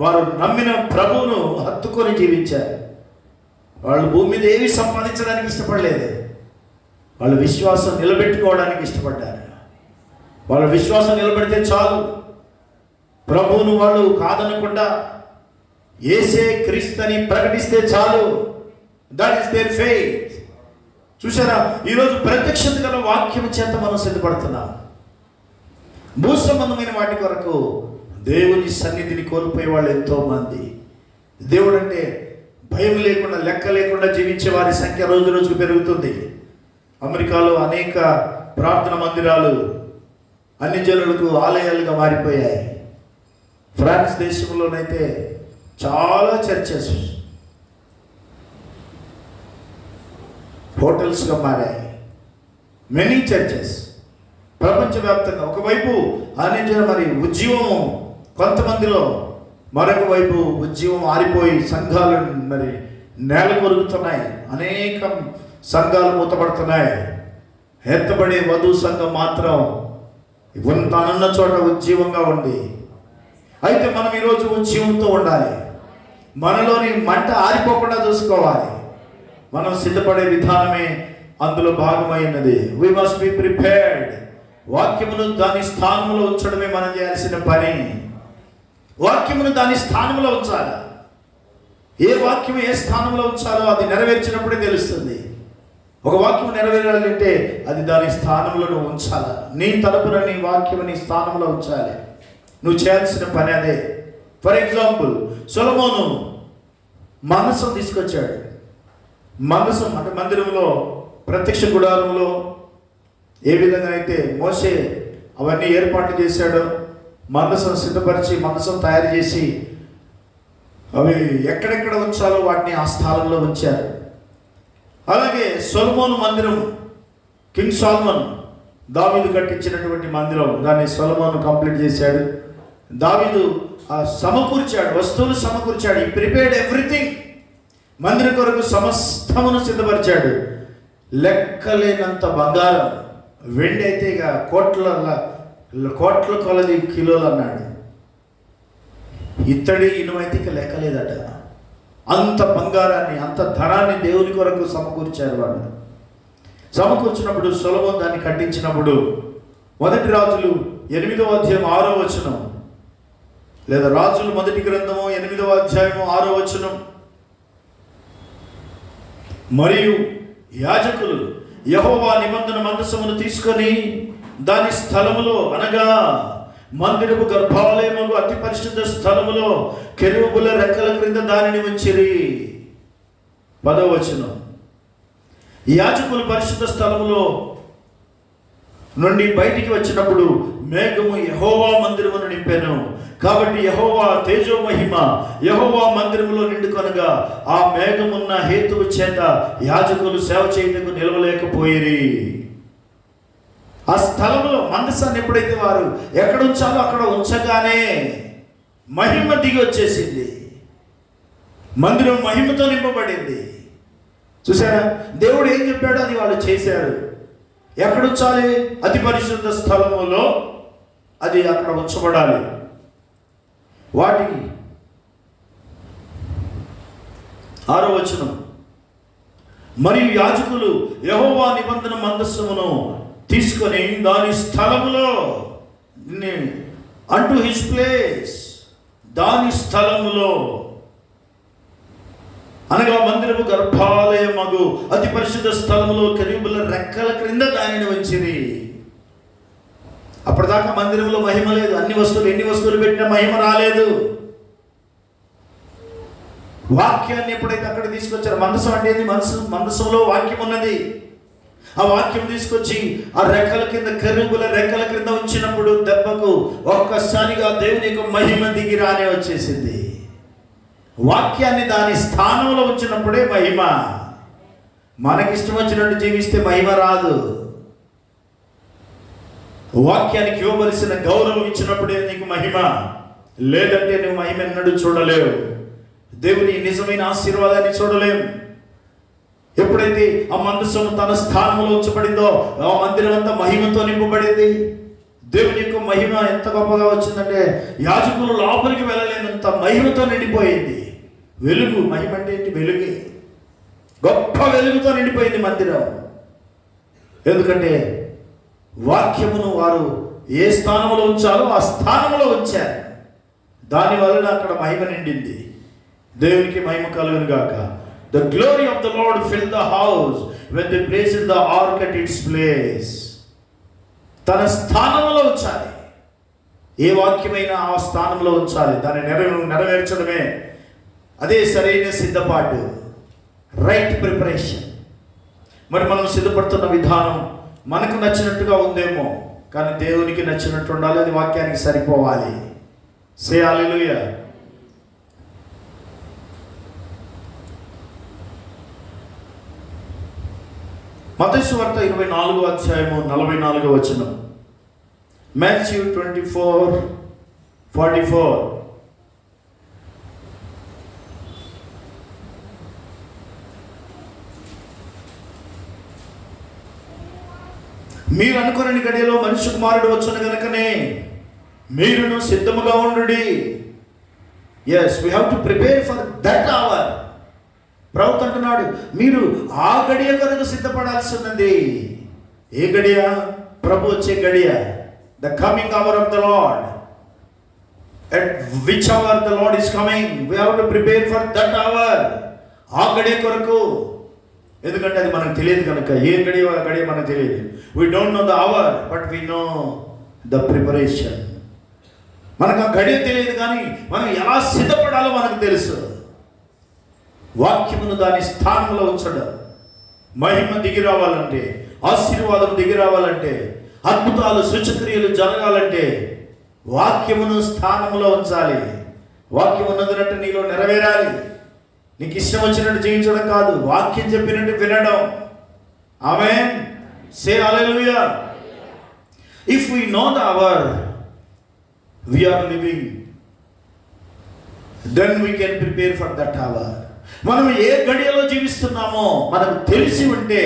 వారు నమ్మిన ప్రభువును హత్తుకొని జీవించారు. వాళ్ళు భూమి మీద ఏవి సంపాదించడానికి ఇష్టపడలేదు. వాళ్ళ విశ్వాసం నిలబెట్టుకోవడానికి ఇష్టపడ్డారు. వాళ్ళ విశ్వాసం నిలబెడితే చాలు. ప్రభువును వాళ్ళు కాదనకుండా యేసే క్రీస్తుని ప్రకటిస్తే చాలు. That is their faith. చూసారా, ఈరోజు ప్రత్యక్షత గల వాక్యం చేత మనం సిద్ధపడుతున్నాం. భూ సంబంధమైన వాటి కొరకు దేవుని సన్నిధిని కోల్పోయే వాళ్ళు ఎంతో మంది. దేవుడు అంటే భయం లేకుండా, లెక్క లేకుండా జీవించే వారి సంఖ్య రోజు రోజుకు పెరుగుతుంది. అమెరికాలో అనేక ప్రార్థన మందిరాలు అన్ని జనులకు ఆలయాలుగా మారిపోయాయి. ఫ్రాన్స్ దేశంలోనైతే చాలా చర్చెస్ హోటల్స్గా మారాయి. మెనీ చర్చెస్ ప్రపంచవ్యాప్తంగా. ఒకవైపు అన్ని మరి ఉద్యమం కొంతమందిలో, మరొక వైపు ఉద్యమం ఆరిపోయి సంఘాలు మరి నేల కొరుగుతున్నాయి. అనేక సంఘాలు మూతపడుతున్నాయి. ఎత్తబడే వధువు సంఘం మాత్రం తానున్న చోట ఉజ్జీవంగా ఉంది. అయితే మనం ఈరోజు ఉజ్జీవంతో ఉండాలి. మనలోని మంట ఆరిపోకుండా చూసుకోవాలి. మనం సిద్ధపడే విధానమే అందులో భాగమైనది. We must be prepared. వాక్యమును దాని స్థానంలో ఉంచడమే మనం చేయాల్సిన పని. వాక్యమును దాని స్థానంలో ఉంచాలి. ఏ వాక్యం ఏ స్థానంలో ఉంచాలో అది నెరవేర్చినప్పుడే తెలుస్తుంది. ఒక వాక్యం నెరవేరాలంటే అది దాని స్థానంలో నువ్వు ఉంచాలి. నీ తరపున నీ వాక్యం నీ స్థానంలో ఉంచాలి. నువ్వు చేయాల్సిన పని అదే. ఫర్ ఎగ్జాంపుల్, సొలొమోను మందసం తీసుకొచ్చాడు. మందసం అంటే మందిరంలో, ప్రత్యక్ష గుడారంలో ఏ విధంగా అయితే మోషే అవన్నీ ఏర్పాట్లు చేశాడో, మందసం సిద్ధపరిచి మందసం తయారు చేసి అవి ఎక్కడెక్కడ ఉంచాలో వాటిని ఆ స్థానంలో ఉంచారు. అలాగే సొలొమోను మందిరం, కింగ్ సాల్మన్ దావీదు కట్టించినటువంటి మందిరం, దాన్ని సొలొమోను కంప్లీట్ చేశాడు. దావీదు సమకూర్చాడు, వస్తువులు సమకూర్చాడు. ఈ ప్రిపేర్డ్ ఎవ్రీథింగ్. మందిరం కొరకు సమస్తమును సిద్ధపరిచాడు. లెక్కలేనంత బంగారం, వెండి అయితే ఇక కోట్ల కొలది కిలోలు అన్నాడు. ఇత్తడి ఇనుమైతే ఇక లెక్కలేదట. అంత బంగారాన్ని, అంత ధనాన్ని దేవుని కొరకు సమకూర్చారు వాళ్ళు. సమకూర్చినప్పుడు సొలొమోను దాన్ని కట్టించినప్పుడు, మొదటి రాజులు 8వ అధ్యాయం 6వ వచనం, లేదా రాజులు మొదటి గ్రంథము 8వ అధ్యాయము 6వ వచనం, మరియు యాజకులు యెహోవా నిబంధన మందసమును తీసుకొని దాని స్థలములో, అనగా మందిరపు గర్భాలయముకు అతి పరిశుద్ధ స్థలములో కెరూబుల రెక్కల క్రింద దానిని ఉంచిరి. 10వ వచనం, యాజకులు పరిశుద్ధ స్థలములో నుండి బయటికి వచ్చినప్పుడు మేఘము యెహోవా మందిరమును నింపెను. కాబట్టి యెహోవా తేజోమహిమ యెహోవా మందిరములో నిండుకొనగా ఆ మేఘమున్న హేతువు చేత యాజకులు సేవ చేయుటకు నిలవలేకపోయిరి. ఆ స్థలంలో మందసాన్ని ఎప్పుడైతే వారు ఎక్కడ ఉంచాలో అక్కడ ఉంచగానే మహిమ దిగి వచ్చేసింది. మందిరం మహిమతో నింపబడింది. చూసారా, దేవుడు ఏం చెప్పాడో అది వాళ్ళు చేశారు. ఎక్కడ ఉంచాలి? అతి పరిశుద్ధ స్థలములో అది అక్కడ ఉంచబడాలి. వాటికి 6వ వచనం, మరియు యాజకులు యెహోవా నిబంధన మందసమును తీసుకొని దాని స్థలములో అంటూ హిస్ ప్లేస్, దాని స్థలములో అనగా మందిరము గర్భాలయమగు అతి పరిశుద్ధ స్థలములో కెరూబుల రెక్కల క్రింద దానిని ఉంచిరి. అప్పటిదాకా మందిరంలో మహిమ లేదు. ఎన్ని వస్తువులు పెట్టినా మహిమ రాలేదు. వాక్యాన్ని ఎప్పుడైతే అక్కడ తీసుకొచ్చారో, మందసం అంటే ఏంది? మందసంలో వాక్యం ఉన్నది. ఆ వాక్యం తీసుకొచ్చి ఆ రెక్కల కింద, కెరూబుల రెక్కల క్రింద ఉంచినప్పుడు దెబ్బకు ఒక్కసారిగా దేవుని యొక్క మహిమ దిగి రానే వచ్చేసింది. వాక్యాన్ని దాని స్థానంలో ఉంచినప్పుడే మహిమ. మనకిష్టం వచ్చినట్టు జీవిస్తే మహిమ రాదు. వాక్యానికి ఇవ్వవలసిన గౌరవం ఇచ్చినప్పుడే నీకు మహిమ. లేదంటే నువ్వు మహిమ ఎన్నడూ చూడలేవు. దేవుని నిజమైన ఆశీర్వాదాన్ని చూడలేం. ఎప్పుడైతే ఆ మందసం తన స్థానంలో ఉంచబడిందో ఆ మందిరం అంతా మహిమతో నింపబడింది. దేవుని యొక్క మహిమ ఎంత గొప్పగా వచ్చిందంటే యాజకులు లోపలికి వెళ్ళలేనంత మహిమతో నిండిపోయింది. వెలుగు, మహిమ అంటే ఏంటి? వెలుగే. గొప్ప వెలుగుతో నిండిపోయింది మందిరం. ఎందుకంటే వాక్యమును వారు ఏ స్థానంలో ఉంచాలో ఆ స్థానంలో ఉంచారు. దానివలన అక్కడ మహిమ నిండింది. దేవునికి మహిమ కలుగును గాక. The glory of the Lord filled the house when they placed the ark at its place. తన స్థానంలో ఉంచాలి. ఏ వాక్యమైనా ఆ స్థానంలో ఉంచాలి. దాన్ని నెరవేర్చడమే అదే సరైన సిద్ధపాటు, రైట్ ప్రిపరేషన్. మరి మనం సిద్ధపడుతున్న విధానం మనకు నచ్చినట్టుగా ఉందేమో, కానీ దేవునికి నచ్చినట్టు ఉండాలి. అది వాక్యానికి సరిపోవాలి. సే హల్లెలూయా. మత్తయి సువార్త 24వ అధ్యాయము 44వ వచనం. మాథ్యూ 24:44. మీరు అనుకుని గడియలో మనిషి కుమారుడు వచ్చును గనుకనే మీరును సిద్ధముగా ఉండుడి. Yes, we have to prepare for that hour. ప్రవక్త అంటున్నాడు, మీరు ఆ గడియ కొరకు సిద్ధపడాల్సి ఉన్నది. ఏ గడియ? ప్రభు వచ్చే గడియ. The coming hour of the Lord. At which hour the Lord is coming, we have to prepare for that hour. ఆ గడియ కొరకు. ఎందుకంటే అది మనకు తెలియదు కనుక. ఏ గడియ మనకు తెలియదు. We don't know the hour, but we know the preparation. మనకు ఆ గడియ తెలియదు, కానీ మనం ఎలా సిద్ధపడాలో మనకు తెలుసు. వాక్యమును దాని స్థానంలో ఉంచడం. మహిమ దిగి రావాలంటే, ఆశీర్వాదం దిగి రావాలంటే, అద్భుతాలు సూచక్రియలు జరగాలంటే వాక్యమును స్థానంలో ఉంచాలి. వాక్యం ఉన్నదన్నట్టు నీలో నెరవేరాలి. నీకు ఇష్టం వచ్చినట్టు జీవించడం కాదు, వాక్యం చెప్పినట్టు వినడం. ఆమేన్. Say hallelujah. If we know the hour we are living, then we can prepare for that hour. మనం ఏ గడియలో జీవిస్తున్నామో మనకు తెలిసి ఉంటే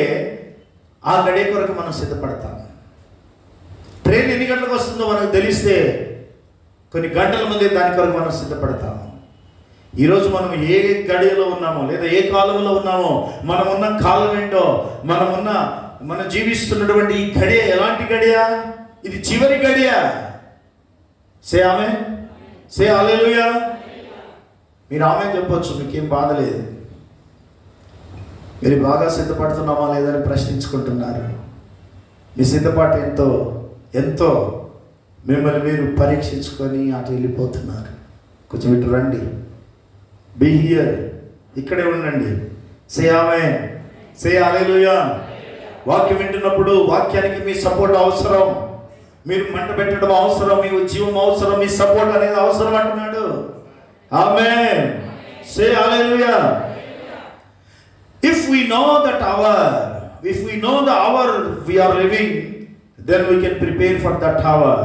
ఆ గడియ కొరకు మనం సిద్ధపడతాం. ట్రైన్ ఎన్ని గంటలకు వస్తుందో మనకు తెలిస్తే కొన్ని గంటల ముందే దాని కొరకు మనం సిద్ధపడతాం. ఈరోజు మనం ఏ గడియలో ఉన్నామో, లేదా ఏ కాలంలో ఉన్నామో, మనమున్న కాలం ఏంటో, మనం జీవిస్తున్నటువంటి ఈ గడియ ఎలాంటి గడియ? ఇది చివరి గడియ. సే ఆమేన్. సే హల్లెలూయా. మీరు ఆమేన్ చెప్పొచ్చు, మీకేం బాధ లేదు. మీరు బాగా సిద్ధపడుతున్నామా లేదని ప్రశ్నించుకుంటున్నారు. మీ సిద్ధపాటు ఎంతో మిమ్మల్ని మీరు పరీక్షించుకొని అటు వెళ్ళిపోతున్నారు. కొంచెం ఇటు రండి. Be here. ఇక్కడే ఉండండి. సే ఆమేన్. సే హల్లెలూయా. వాక్యం వింటున్నప్పుడు వాక్యానికి మీ సపోర్ట్ అవసరం. మీరు మంట పెట్టడం అవసరం, మీ జీవం అవసరం, మీ సపోర్ట్ అనేది అవసరం అంటున్నాడు. ఆమేన్. Say hallelujah. If we know the hour we are living, then we can prepare for that hour.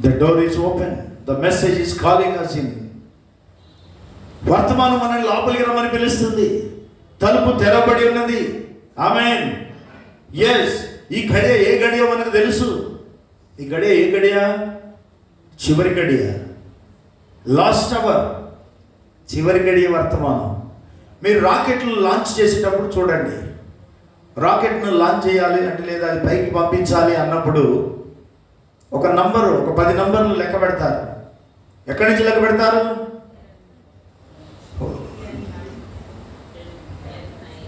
The door is open. The message is calling us in. వర్తమానం మనల్ని లోపలికి రమ్మని పిలుస్తుంది. తలుపు తెరవబడి ఉన్నది. ఆమేన్. ఎస్, ఈ గడియ ఏ గడియ మనకు తెలుసు. ఈ గడియ ఏ గడియ? చివరి గడియ, లాస్ట్ అవర్, చివరి గడియ వర్తమానం. మీరు రాకెట్లు లాంచ్ చేసేటప్పుడు చూడండి, రాకెట్ను లాంచ్ చేయాలి అంటే లేదా అది పైకి పంపించాలి అన్నప్పుడు ఒక 10 నంబర్లు లెక్క పెడతారు. ఎక్కడి నుంచి లెక్క పెడతారు?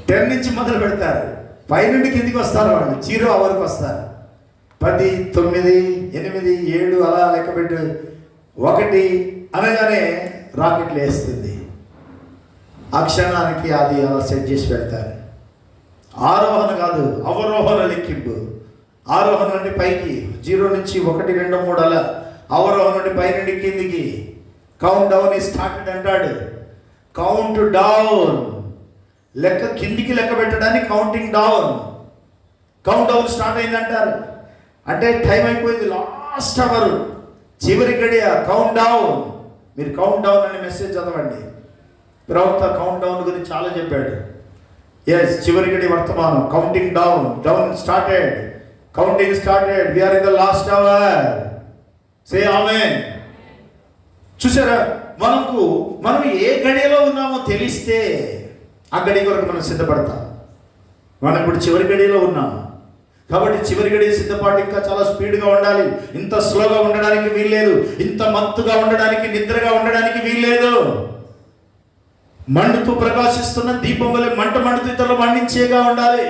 10 నుంచి మొదలు పెడతారు. పైనుండి కిందికి వస్తారు, వాళ్ళు 0 అవర్కి వస్తారు. 10, 9, 8, 7 అలా లెక్క పెట్టి 1 అనగానే రాకెట్లు వేస్తుంది. ఆ క్షణానికి అది అలా సెట్ చేసి పెడతారు. ఆరోహణ కాదు, అవరోహణ లెక్కింపు. ఆరోహణ నుండి పైకి 0 నుంచి 1, 2, 3 అలా. అవరోహణ నుండి పైనుండి కిందికి. కౌంట్ డౌన్ ఈ స్టార్టెడ్ అంటాడు. కౌంట్ డౌన్, లెక్క కిందికి లెక్క పెట్టడానికి counting down. Count down start అయిందంటారు. అంటే టైం అయిపోయింది, లాస్ట్ అవర్, చివరి గడియ, కౌంట్ డౌన్. మీరు కౌంట్ డౌన్ అనే మెసేజ్ చదవండి. ప్రవక్త కౌంట్ డౌన్ గురించి చాలా చెప్పాడు. ఎస్, చివరి గడి వర్తమానం. Counting down, down started, counting started, we are in the last hour. Say amen. చూసారా, మనం ఏ గడియలో ఉన్నామో తెలిస్తే ఆ గడియ కొరకు మనం సిద్ధపడతాం. మనం ఇప్పుడు చివరి గడియలో ఉన్నాం కాబట్టి చివరి గడియ సిద్ధపాటు ఇంకా చాలా స్పీడ్గా ఉండాలి. ఇంత స్లోగా ఉండడానికి వీల్లేదు, ఇంత మత్తుగా ఉండడానికి, నిద్రగా ఉండడానికి వీల్లేదు. మండుతూ ప్రకాశిస్తున్న దీపం వల్ల మంట మండుతూ ఇతరులు మండించేగా ఉండాలి.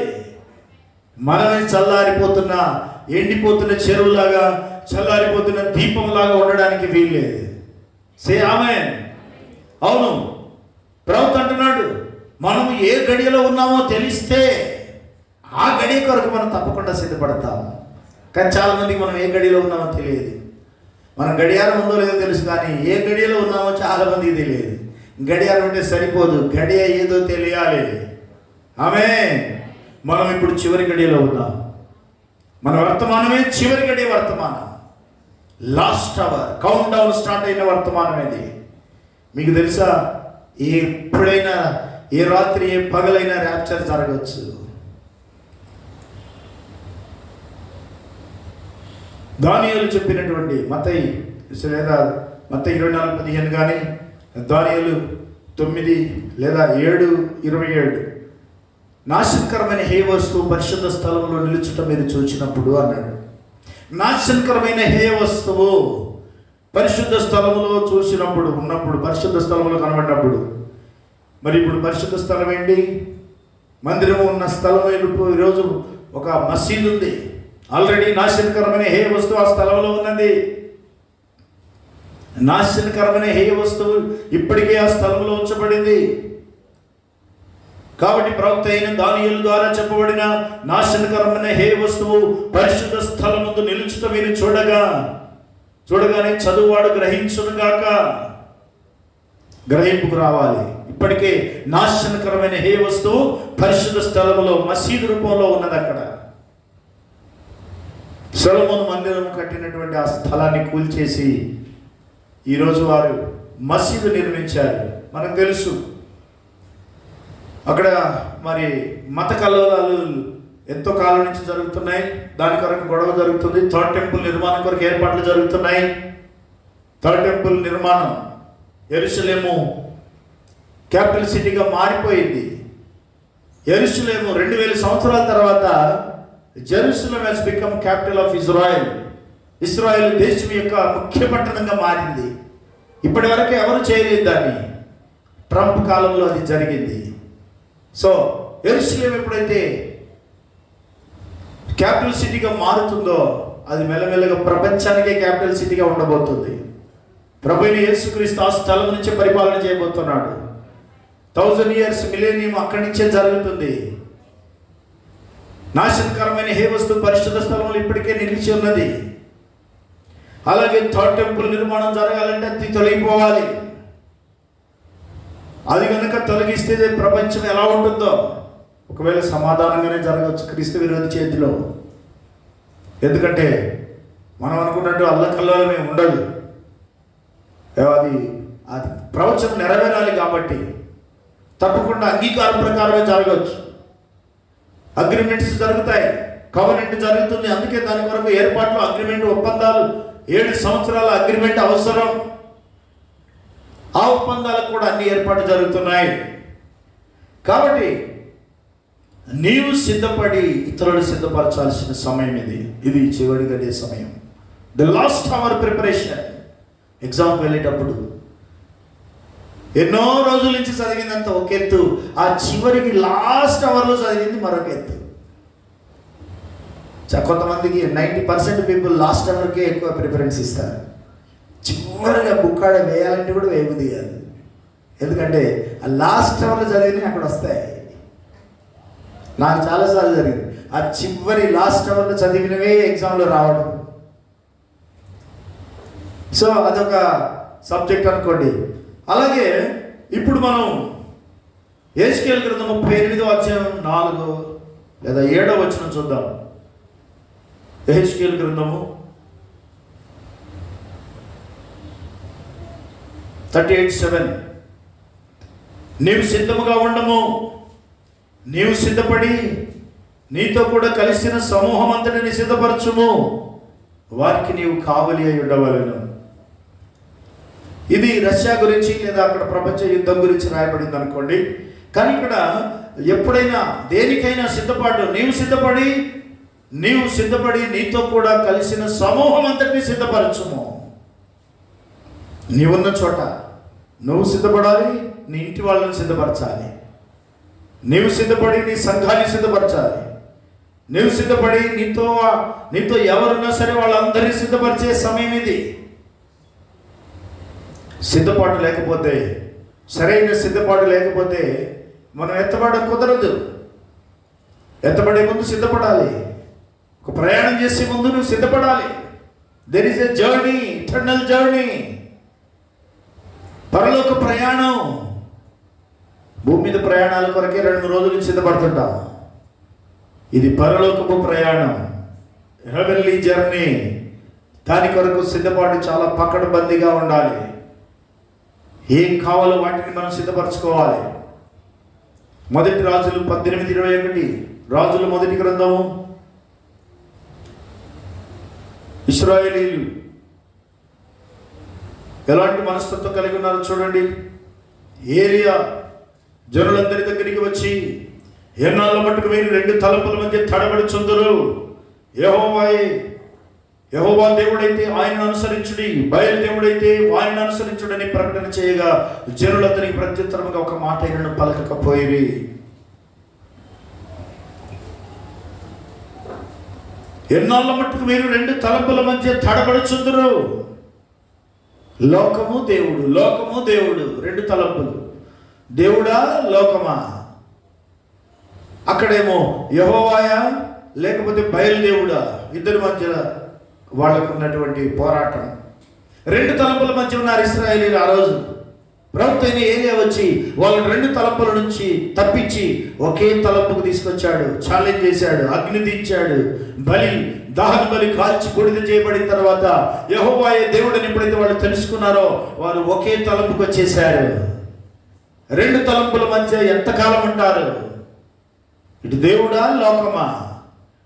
మనమే చల్లారిపోతున్న, ఎండిపోతున్న చెరువులాగా, చల్లారిపోతున్న దీపంలాగా ఉండడానికి వీల్లేదు. సే ఆమేన్. అవును, ప్రవక్త అంటున్నాడు, మనం ఏ గడియలో ఉన్నామో తెలిస్తే ఆ గడియ కొరకు మనం తప్పకుండా సిద్ధపడతాము. కానీ చాలామందికి మనం ఏ గడియలో ఉన్నామో తెలియదు. మనం గడియారం ఉందో లేదో తెలుసు, కానీ ఏ గడియలో ఉన్నామో చాలామందికి తెలియదు. గడియారం అంటే సరిపోదు, గడియ ఏదో తెలియాలి. ఆమేన్. మనం ఇప్పుడు చివరి గడియలో ఉన్నాం. మన వర్తమానమే చివరి గడియ వర్తమానం, last hour, count down start అయిన వర్తమానం ఇది. మీకు తెలుసా, ఎప్పుడైనా, ఏ రాత్రి ఏ పగలైనా ర్యాప్చర్ జరగవచ్చు. దానియేలు చెప్పినటువంటి మత్తయి లేదా మత్తయి 24:15 కానీ దానియేలు 9 లేదా 7:27, నాశనకరమైన హేయ వస్తువు పరిశుద్ధ స్థలంలో నిలుచుట మీరు చూచినప్పుడు అన్నాడు. నాశనకరమైన హేయ వస్తువు పరిశుద్ధ స్థలంలో చూసినప్పుడు, ఉన్నప్పుడు, పరిశుద్ధ స్థలంలో కనబడినప్పుడు. మరి ఇప్పుడు పరిశుద్ధ స్థలం ఏంటి? మందిరం ఉన్న స్థలం. ఈరోజు ఒక మసీదు ఉంది. ఆల్రెడీ నాశనకరమైన హేయ వస్తువు ఆ స్థలంలో ఉన్నది. నాశనకరమైన హేయ వస్తువు ఇప్పటికే ఆ స్థలంలో ఉంచబడింది. కాబట్టి ప్రవక్త అయిన దానియేలు ద్వారా చెప్పబడిన నాశనకరమైన హేయ వస్తువు పరిశుద్ధ స్థలమందు నిలుచుట మీరు చూడగానే చదువువాడు గ్రహించునుగాక. గ్రహింపుకు రావాలి. ఇప్పటికే నాశనకరమైన హేయ వస్తువు పరిశుద్ధ స్థలములో మసీదు రూపంలో ఉన్నది. అక్కడ సొలొమోను మందిరం కట్టినటువంటి ఆ స్థలాన్ని కూల్చేసి ఈరోజు వారు మసీదు నిర్మించారు. మనకు తెలుసు, అక్కడ మరి మత కలవరాలు ఎంతో కాలం నుంచి జరుగుతున్నాయి. దాని కొరకు గొడవ జరుగుతుంది. థర్డ్ టెంపుల్ నిర్మాణం కొరకు ఏర్పాట్లు జరుగుతున్నాయి. థర్డ్ టెంపుల్ నిర్మాణం, యెరూషలేము క్యాపిటల్ సిటీగా మారిపోయింది. యెరూషలేము 2000 సంవత్సరాల తర్వాత Jerusalem has become capital of Israel. Israel దేశం యొక్క ముఖ్య పట్టణంగా మారింది. ఇప్పటి వరకు ఎవరు చేయలేదు దాన్ని. ట్రంప్ కాలంలో అది జరిగింది. సో యెరూషలేం ఎప్పుడైతే క్యాపిటల్ సిటీగా మారుతుందో అది మెల్లమెల్లగా ప్రపంచానికే క్యాపిటల్ సిటీగా ఉండబోతుంది. ప్రభువైన యేసుక్రీస్తు ఆ స్థలం నుంచే పరిపాలన చేయబోతున్నాడు. 1000 years మిలేనియం అక్కడి నుంచే జరుగుతుంది. నాశనకరమైన హే వస్తువు పరిశుద్ధ స్థలంలో ఇప్పటికే నిలిచి ఉన్నది. అలాగే థర్డ్ టెంపుల్ నిర్మాణం జరగాలంటే అది తొలగిపోవాలి. అది కనుక తొలగిస్తే ప్రపంచం ఎలా ఉంటుందో, ఒకవేళ సమాధానంగానే జరగవచ్చు క్రీస్తు విరోధి చేతిలో. ఎందుకంటే మనం అనుకున్నట్టు అల్లకల్లోలమే ఉండదు. అది అది ప్రవచనం నెరవేరాలి కాబట్టి తప్పకుండా అంగీకారం ప్రకారమే జరగవచ్చు. అగ్రిమెంట్స్ జరుగుతాయి, కవనెంట్ జరుగుతుంది. అందుకే దాని కొరకు ఏర్పాట్లు, అగ్రిమెంట్, ఒప్పందాలు, 7 సంవత్సరాల అగ్రిమెంట్ అవసరం. ఆ ఒప్పందాలకు కూడా అన్ని ఏర్పాట్లు జరుగుతున్నాయి. కాబట్టి నీవు సిద్ధపడి ఇతరులు సిద్ధపరచాల్సిన సమయం ఇది చివరి గడియ సమయం. The last hour preparation. ఎగ్జామ్కి వెళ్ళేటప్పుడు ఎన్నో రోజుల నుంచి చదివినంత ఒక ఎత్తు, ఆ చివరికి లాస్ట్ అవర్లో చదివింది మరొక ఎత్తు. కొంతమందికి 90% పీపుల్ లాస్ట్ అవర్కే ఎక్కువ ప్రిఫరెన్స్ ఇస్తారు. చివరిగా బుక్కాడ వేయాలంటే కూడా వేయబుద్ధి కాదు. ఎందుకంటే ఆ లాస్ట్ అవర్లో చదివినవి అక్కడ వస్తాయి. నాకు చాలాసార్లు జరిగింది, ఆ చివరి లాస్ట్ అవర్లో చదివినవే ఎగ్జామ్లో రావడం. సో అదొక సబ్జెక్ట్ అనుకోండి. అలాగే ఇప్పుడు మనం యెహెజ్కేలు గ్రంథం 38వ అధ్యాయం 4 లేదా 7వ వచనం చూద్దాం. యెహెజ్కేలు గ్రంథము 38:7. నీవు సిద్ధముగా ఉండము, నీవు సిద్ధపడి నీతో కూడా కలిసిన సమూహం అంతటిని సిద్ధపరచుము, వారికి నీవు కావలి అయి ఉండవలెను. ఇది రష్యా గురించి లేదా అక్కడ ప్రపంచ యుద్ధం గురించి రాయబడింది అనుకోండి. కానీ ఇక్కడ ఎప్పుడైనా దేనికైనా సిద్ధపాటు, నీవు సిద్ధపడి నీతో కూడా కలిసిన సమూహం అంతటిని సిద్ధపరచుము. నీవున్న చోట నువ్వు సిద్ధపడాలి, నీ ఇంటి వాళ్ళని సిద్ధపరచాలి. నీవు సిద్ధపడి నీ సంఘాన్ని సిద్ధపరచాలి. నీవు సిద్ధపడి నీతో ఎవరున్నా సరే వాళ్ళందరినీ సిద్ధపరిచే సమయం ఇది. సిద్ధపాటు లేకపోతే, సరైన సిద్ధపాటు లేకపోతే మనం ఎత్తబడడం కుదరదు. ఎత్తబడే ముందు సిద్ధపడాలి. ఒక ప్రయాణం చేసే ముందు నువ్వు సిద్ధపడాలి. There is a journey, eternal journey, పరలోక ప్రయాణం. భూమి మీద ప్రయాణాల కొరకే 2-3 రోజుల నుంచి సిద్ధపడుతుంటాం. ఇది పరలోకపు ప్రయాణం, హెవెన్లీ జర్నీ. దాని కొరకు సిద్ధపాటు చాలా పకడ్బందీగా ఉండాలి. ఏం కావాలో వాటిని మనం సిద్ధపరచుకోవాలి. 1 రాజులు 18:21. రాజుల మొదటి గ్రంథము. ఇశ్రాయేలీలు ఎలాంటి మనస్తత్వం కలిగి ఉన్నారో చూడండి. ఏలియా జనులందరి దగ్గరికి వచ్చి, ఎన్నాళ్ళ మట్టుకు మీరు 2 తలంపుల మధ్య తడబడుచుందురు, యెహోవా దేవుడైతే ఆయనను అనుసరించుడి, బయలు దేవుడైతే ఆయనను అనుసరించుడని ప్రకటన చేయగా జనులు అతనికి ప్రత్యుత్తరముగా ఒక మాట అయినను పలకకపోయిరి. ఎన్నాళ్ళ మట్టుకు మీరు 2 తలంపుల మధ్య తడబడుచుందురు. లోకము దేవుడు, లోకము దేవుడు, 2 తలంపులు. దేవుడా లోకమా? అక్కడేమో యెహోవాయా లేకపోతే బయలుదేవుడా? ఇద్దరి మధ్య వాళ్ళకు ఉన్నటువంటి పోరాటం. 2 తలంపుల మధ్య ఉన్నారు ఇశ్రాయేలీయులు. ఆ రోజు ప్రవక్త అయిన ఏలియా వచ్చి వాళ్ళని 2 తలంపుల నుంచి తప్పించి ఒకే తలంపుకు తీసుకొచ్చాడు. ఛాలెంజ్ చేశాడు, అగ్ని దించాడు. దహన బలి కాల్చి బూడిద చేయబడిన తర్వాత యెహోవాయే దేవుడని ఎప్పుడైతే వాళ్ళు తెలుసుకున్నారో వారు ఒకే తలంపుకు వచ్చేసారు. 2 తలంపుల మధ్య ఎంతకాలం ఉంటారు? ఇటు దేవుడా లోకమా?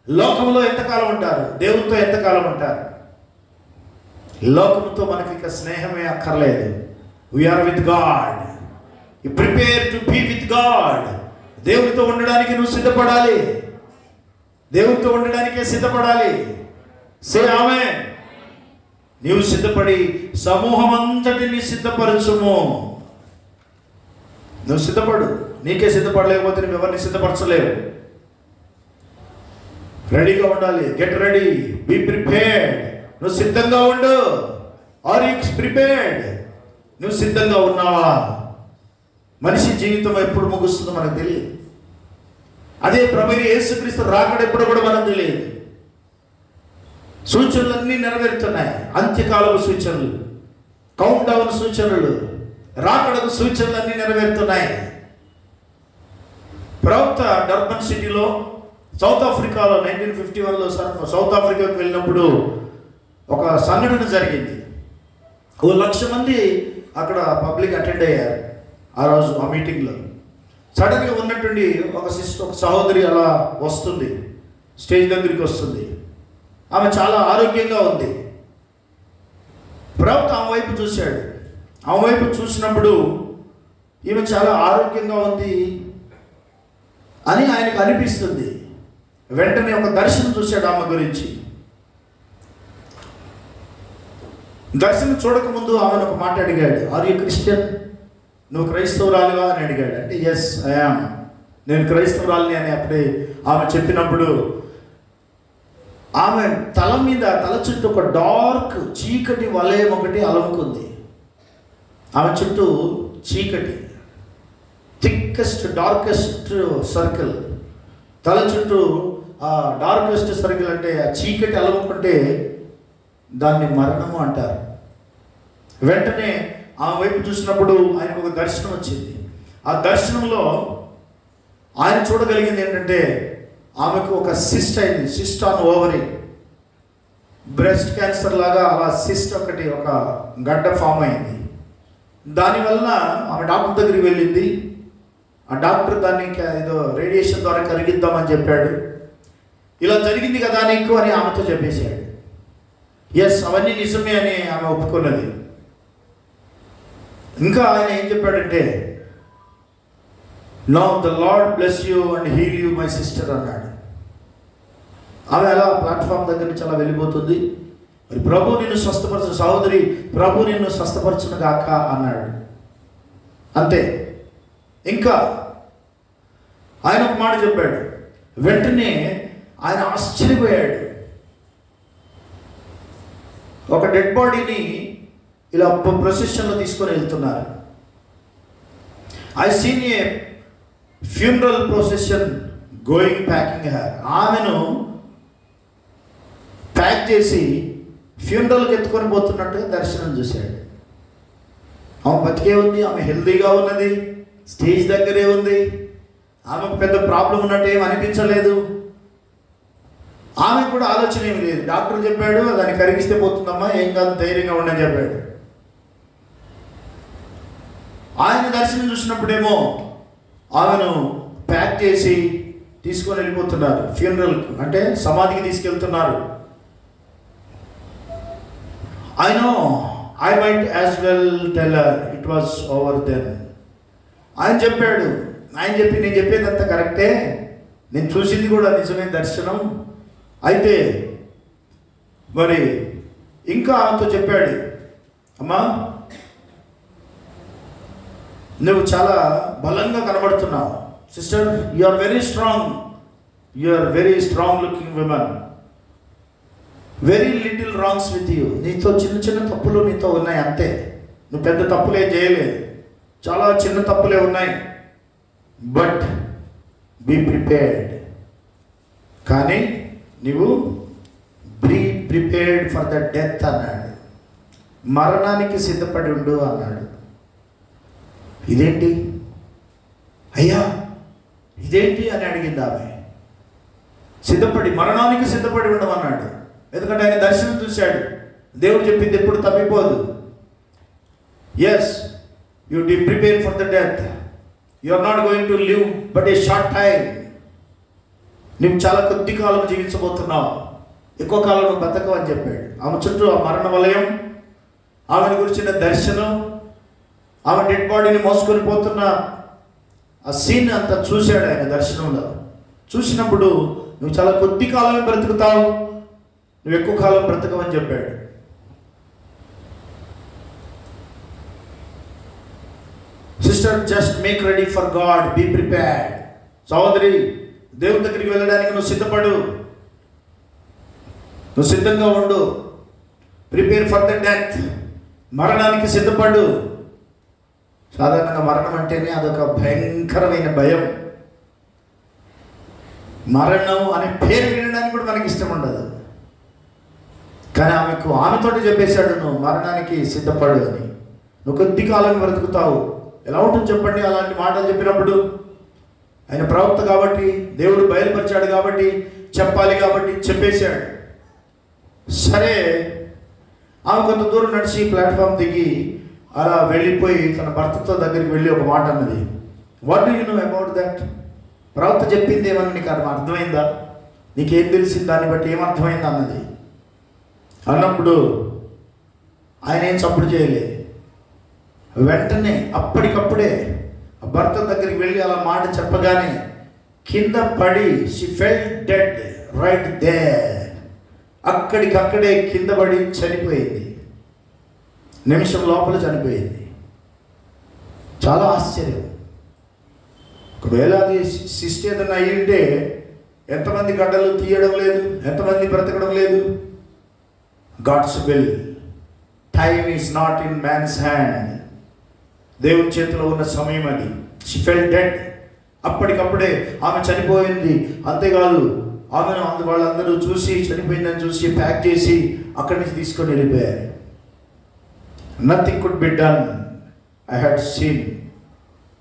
లోకంలో ఎంతకాలం ఉంటారు? దేవునితో ఎంతకాలం ఉంటారు? లోకంతో మనకి ఇక స్నేహమే అక్కర్లేదు. We're with God. You prepare to be with God. దేవునితో ఉండడానికి నువ్వు సిద్ధపడాలి. దేవునితో ఉండడానికే సిద్ధపడాలి. సే ఆమేన్. నీవు సిద్ధపడి సమూహం అంతటిని సిద్ధపరచుము. నువ్వు సిద్ధపడు. నీకే సిద్ధపడలేకపోతే నువ్వు ఎవరిని సిద్ధపరచలేవు. రెడీగా ఉండాలి. Get ready, be prepared. నువ్వు సిద్ధంగా ఉండు. Are you prepared? నువ్వు సిద్ధంగా ఉన్నావా? మనిషి జీవితం ఎప్పుడు ముగుస్తుందో మనకు తెలియదు. అదే ప్రభువైన యేసుక్రీస్తు రాకడ ఎప్పుడు కూడా మనకు తెలియదు. సూచనలన్నీ నెరవేరుతున్నాయి. అంత్యకాలపు సూచనలు, కౌంట్ డౌన్ సూచనలు, రాకడకు సూచనలన్నీ నెరవేరుతున్నాయి. ప్రవక్త డర్బన్ సిటీలో సౌత్ ఆఫ్రికాలో 1951లో సౌత్ ఆఫ్రికాకు వెళ్ళినప్పుడు ఒక సంఘటన జరిగింది. 1,00,000 మంది అక్కడ పబ్లిక్ అటెండ్ అయ్యారు ఆ రోజు ఆ మీటింగ్లో. సడన్గా ఉన్నటువంటి ఒక సహోదరి అలా వస్తుంది, స్టేజ్ దగ్గరికి వస్తుంది. ఆమె చాలా ఆరోగ్యంగా ఉంది. ప్రవక్త ఆమె వైపు చూశాడు. ఆమె వైపు చూసినప్పుడు ఈమె చాలా ఆరోగ్యంగా ఉంది అని ఆయనకు అనిపిస్తుంది. వెంటనే ఒక దర్శనం చూశాడు ఆమె గురించి. దర్శనం చూడకముందు ఆమెను ఒక మాట అడిగాడు, ఆర్ యు క్రిస్టియన్? నువ్వు క్రైస్తవురాలివా అని అడిగాడు. అంటే ఎస్ ఐ యామ్, నేను క్రైస్తవురాలిని అని అప్పుడే ఆమె చెప్పినప్పుడు ఆమె తల చుట్టూ ఒక డార్క్ చీకటి వలయం ఒకటి అలముకుంది. ఆమె చుట్టూ చీకటి, థిక్కెస్ట్ డార్కెస్ట్ సర్కిల్, తల చుట్టూ ఆ డార్కెస్ట్ సర్కిల్ అంటే ఆ చీకటి అలముకుంటే దాన్ని మరణము అంటారు. వెంటనే ఆమె వైపు చూసినప్పుడు ఆయనకు ఒక దర్శనం వచ్చింది. ఆ దర్శనంలో ఆయన చూడగలిగింది ఏంటంటే ఆమెకు ఒక సిస్ట్ అయింది, cyst on ovary, breast cancer లాగా అలా సిస్ట్ ఒకటి ఒక గడ్డ ఫామ్ అయింది. దానివల్ల ఆమె డాక్టర్ దగ్గరికి వెళ్ళింది. ఆ డాక్టర్ దాన్ని ఏదో రేడియేషన్ ద్వారా కరిగిద్దామని చెప్పాడు. ఇలా జరిగింది కదా నీకు అని ఆమెతో చెప్పేశాడు. ఎస్, అవన్నీ నిజమే అని ఆమె ఒప్పుకున్నది. ఇంకా ఆయన ఏం చెప్పాడంటే, now the Lord bless you and heal you my sister అన్నాడు. ఆమె అలా ప్లాట్ఫామ్ దగ్గర నుంచి అలా వెళ్ళిపోతుంది. మరి ప్రభు నిన్ను స్వస్థపరచు సహోదరి, ప్రభు నిన్ను స్వస్థపరచును గాక అన్నాడు. అంతే. ఇంకా ఆయన ఒక మాట చెప్పాడు. వెంటనే ఆయన ఆశ్చర్యపోయాడు. ఒక డెడ్ బాడీని ఇలా ప్రొసెషన్లో తీసుకొని వెళ్తున్నారు. I seen a funeral procession going packing her. ఆమెను ప్యాక్ చేసి ఫ్యూనరల్కి ఎత్తుకొని పోతున్నట్టుగా దర్శనం చూశాడు. ఆమె బతికే ఉంది, ఆమె హెల్దీగా ఉన్నది, స్టేజ్ దగ్గరే ఉంది, ఆమెకు పెద్ద ప్రాబ్లం ఉన్నట్టు ఏమి అనిపించలేదు. ఆమెకు కూడా ఆలోచన ఏమి లేదు. డాక్టర్ చెప్పాడు దాన్ని కరిగిస్తే పోతుందమ్మా, ఏం కాదు, ధైర్యంగా ఉండని చెప్పాడు. ఆయన దర్శనం చూసినప్పుడేమో ఆమెను ప్యాక్ చేసి తీసుకొని వెళ్ళిపోతున్నారు ఫ్యూనరల్కు, అంటే సమాధికి తీసుకెళ్తున్నారు. I know, I might as well tell her it was over then. ఆయన చెప్పాడు, నేను చెప్పేదంతా కరెక్టే, నేను చూసింది కూడా నిజమే దర్శనం. అయితే మరి ఇంకా ఆమెతో చెప్పాడు, అమ్మా నువ్వు చాలా బలంగా కనబడుతున్నావు sister, you are very strong looking women, very little wrongs with you. నీతో చిన్న చిన్న తప్పులు నీతో ఉన్నాయి అంతే, నువ్వు పెద్ద తప్పులే చేయలేదు, చాలా చిన్న తప్పులే ఉన్నాయి. బట్ బీ ప్రిపేర్డ్, కానీ నువ్వు be prepared for the death అన్నాడు. మరణానికి సిద్ధపడి ఉండు అన్నాడు. ఇదేంటి అయ్యా, ఇదేంటి అని అడిగింది ఆమె. మరణానికి సిద్ధపడి ఉండమన్నాడు. ఎందుకంటే ఆయన దర్శనం చూశాడు. దేవుడు చెప్పింది ఎప్పుడు తప్పిపోదు. Yes, you did prepare for the death, you are not going to live but a short time. నువ్వు చాలా కొద్ది కాలం జీవించబోతున్నావు, ఎక్కువ కాలం నువ్వు బతకవు అని చెప్పాడు. ఆమె చుట్టూ ఆ మరణ వలయం, ఆమెను గురించిన దర్శనం, ఆమె డెడ్ బాడీని మోసుకొని పోతున్న ఆ సీన్ అంతా చూశాడు ఆయన దర్శనంలో. చూసినప్పుడు నువ్వు చాలా కొద్ది కాలమే బ్రతుకుతావు, నువ్వు ఎక్కువ కాలం బ్రతకమని చెప్పాడు. Sister, just make ready for God, be prepared. సహోదరి, దేవుని దగ్గరికి వెళ్ళడానికి నువ్వు సిద్ధపడు, నువ్వు సిద్ధంగా ఉండు. ప్రిపేర్ ఫర్ ద డెత్, మరణానికి సిద్ధపడు. సాధారణంగా మరణం అంటేనే అదొక భయంకరమైన భయం. మరణం అనే పేరు వినడానికి కూడా మనకి ఇష్టం ఉండదు. కానీ ఆమెతోటి చెప్పేశాడు, నువ్వు మరణానికి సిద్ధపడు అని. నువ్వు కొద్ది కాలం బ్రతుకుతావు. ఎలా ఉంటుంది చెప్పండి అలాంటి మాటలు చెప్పినప్పుడు? ఆయన ప్రవక్త కాబట్టి, దేవుడు బయలుపరిచాడు కాబట్టి, చెప్పాలి కాబట్టి చెప్పేశాడు. సరే, ఆమె కొంత దూరం నడిచి ప్లాట్ఫామ్ దిగి అలా వెళ్ళిపోయి తన భర్తతో దగ్గరికి వెళ్ళి ఒక మాట అన్నది. What do you know about that? ప్రవక్త చెప్పింది ఏమన్నా నీకు అర్థమైందా? నీకేం తెలిసింది, దాన్ని బట్టి ఏమర్థమైందా అన్నది. అన్నప్పుడు ఆయన ఏం చప్పుడు చేయలే. వెంటనే అప్పటికప్పుడే భర్త దగ్గరికి వెళ్ళి అలా మాట చెప్పగానే కింద పడి she felt dead right there. అక్కడికక్కడే కింద పడి చనిపోయింది. నిమిషం లోపల చనిపోయింది. చాలా ఆశ్చర్యం. ఒకవేళ అది సిస్టర్ ఏదన్నా అయ్యి ఉంటే ఎంతమంది గడ్డలు తీయడం లేదు, ఎంతమంది బ్రతకడం లేదు. God's will. Time is not in man's hand. దేవుని చేతిలో ఉన్న సమయం అది. She felt dead. అప్పటికప్పుడే ఆమె చనిపోయింది. అంతేకాదు, ఆమెను వాళ్ళందరూ చూసి చనిపోయిందని చూసి ప్యాక్ చేసి అక్కడి నుంచి తీసుకొని వెళ్ళిపోయారు. Nothing could be done. I had seen.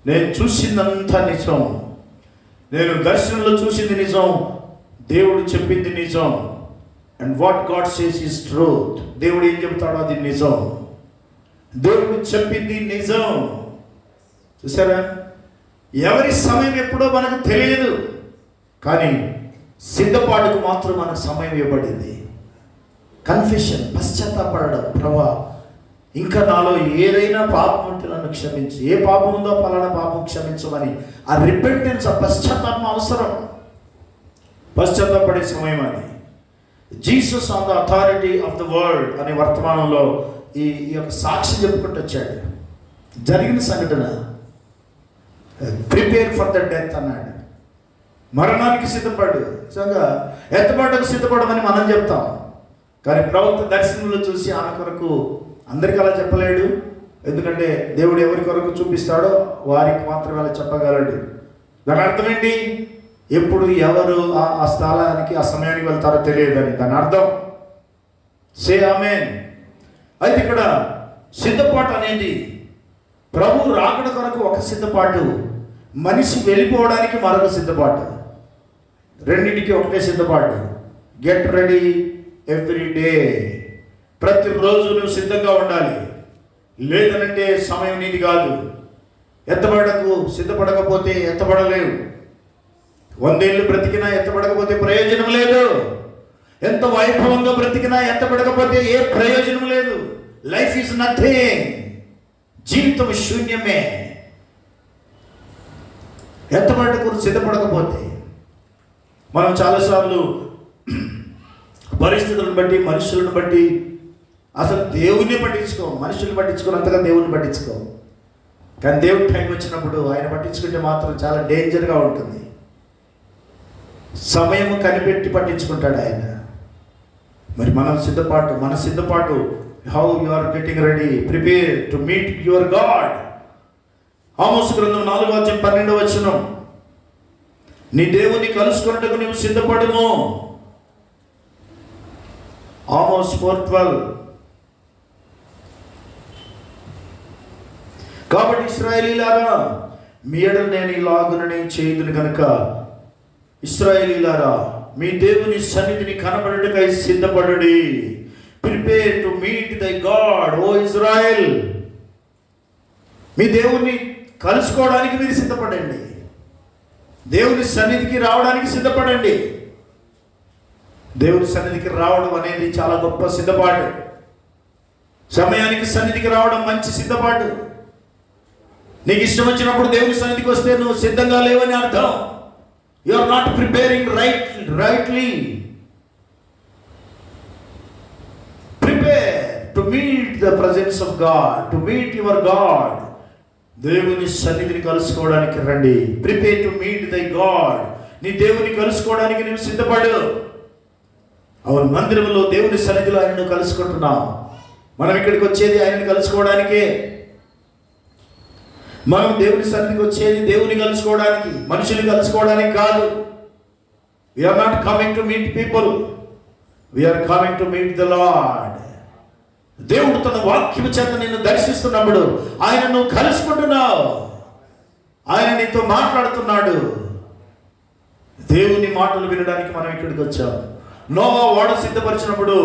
నేను చూసిందంతా నిజం. నేను దర్శనంలో చూసింది నిజం. దేవుడు చెప్పింది నిజం. And what God says is truth. దేవుడు ఏం చెప్తాడో అది నిజం. దేవుడు చెప్పింది నిజం. చూసారా, ఎవరి సమయం ఎప్పుడో మనకు తెలియదు, కానీ సిద్ధపాటుకు మాత్రం మనకు సమయం ఇవ్వబడింది. కన్ఫెషన్, పశ్చాత్తాపడడం. ప్రభా, ఇంకా నాలో ఏదైనా పాపం ఉంటే నన్ను క్షమించు. ఏ పాపం ఉందో పలానా పాపం క్షమించమని ఆ రిపెంటెన్స్, ఆ పశ్చాత్తాపం అవసరం. పశ్చాత్తాపడే సమయం అది. Jesus on the authority of the world అనే వర్తమానంలో ఈ యొక్క సాక్షి చెప్పుకుంటూ వచ్చాడు. జరిగిన సంఘటన. ప్రిపేర్ ఫర్ ద డెత్ అన్నాడు. మరణానికి సిద్ధపడు. నిజంగా ఎత్తబాటుకు సిద్ధపడమని మనం చెప్తాం, కానీ ప్రవక్త దర్శనంలో చూసి ఆమె కొరకు అందరికీ అలా చెప్పలేడు. ఎందుకంటే దేవుడు ఎవరి కొరకు చూపిస్తాడో వారికి మాత్రమే అలా చెప్పగలడు. దాని అర్థం ఏంటి? ఎప్పుడు ఎవరు ఆ స్థలానికి ఆ సమయానికి వెళ్తారో తెలియదని దాని అర్థం. సే ఆమేన్. అయితే ఇక్కడ సిద్ధపాటు అనేది ప్రభు రాకడ కొరకు ఒక సిద్ధపాటు, మనిషి వెళ్ళిపోవడానికి మరొక సిద్ధపాటు. రెండింటికి ఒకటే సిద్ధపాటు. Get ready every day. ప్రతిరోజు నువ్వు సిద్ధంగా ఉండాలి. లేదనంటే సమయం నీది కాదు. ఎత్తబడకు సిద్ధపడకపోతే ఎత్తబడలేవు. 100 ఏళ్ళు బ్రతికినా ఎత్తబడకపోతే ప్రయోజనం లేదు. ఎంత వైభవంగా బ్రతికినా ఎత్తబడకపోతే ఏ ప్రయోజనం లేదు. Life is nothing. జీవితం శూన్యమే. ఎత్తబడకు సిద్ధపడకపోతే. మనం చాలాసార్లు పరిస్థితులను బట్టి, మనుషులను బట్టి, అసలు దేవుణ్ణి పట్టించుకోం. మనుషుల్ని పట్టించుకున్నంతగా దేవుణ్ణి పట్టించుకోం. కానీ దేవుడి టైం వచ్చినప్పుడు ఆయన పట్టించుకుంటే మాత్రం చాలా డేంజర్గా ఉంటుంది. సమయం కనిపెట్టి పట్టించుకుంటాడు ఆయన. మరి మన సిద్ధపాటు how you are getting ready, prepare to meet your God. ఆమోసు గ్రంథం 4:12 నీ దేవుని కలుసుకున్నట్టుకు నీవు సిద్ధపడుము. ఆమోస్ 4:12. కాబట్టి ఇశ్రాయేలీయులారా, మీ ఎడల నేను ఇలాగుననే చేయుదును గనుక, ఇశ్రాయేలీయులారా, మీ దేవుని సన్నిధిని కనబడుటకై సిద్ధపడుడి. Prepare to meet thy God, O Israel. మీ దేవుణ్ణి కలుసుకోవడానికి మీరు సిద్ధపడండి. దేవుని సన్నిధికి రావడానికి సిద్ధపడండి. దేవుని సన్నిధికి రావడం అనేది చాలా గొప్ప సిద్ధపాటు. సమయానికి సన్నిధికి రావడం మంచి సిద్ధపాటు. నీకు ఇష్టం వచ్చినప్పుడు దేవుని సన్నిధికి వస్తే నువ్వు సిద్ధంగా లేవని అర్థం. You are not preparing rightly. Prepare to meet the presence of God, to meet your God. దేవుని సన్నిధిని కలుసుకోవడానికి రండి. Prepare to meet thy God. నీ దేవుని కలుసుకోవడానికి నువ్వు సిద్ధపడు. అవును, మందిరంలో దేవుని సన్నిధిలో ఆయనను కలుసుకుంటున్నాం. మనం ఇక్కడికి వచ్చేది ఆయనను కలుసుకోవడానికే. మనం దేవుని సన్నిధికి వచ్చేది దేవుని కలుసుకోవడానికి, మనుషుని కలుసుకోవడానికి కాదు. We're not coming to meet people, we're coming to meet the Lord. దేవుడు తన వాక్యము చేత నిన్ను దర్శిస్తున్నప్పుడు ఆయన నువ్వు కలుసుకుంటున్నావు. ఆయన నీతో మాట్లాడుతున్నాడు. దేవుని మాటలు వినడానికి మనం ఇక్కడికి వచ్చాం. నోవా ఓడ సిద్ధపరిచినప్పుడు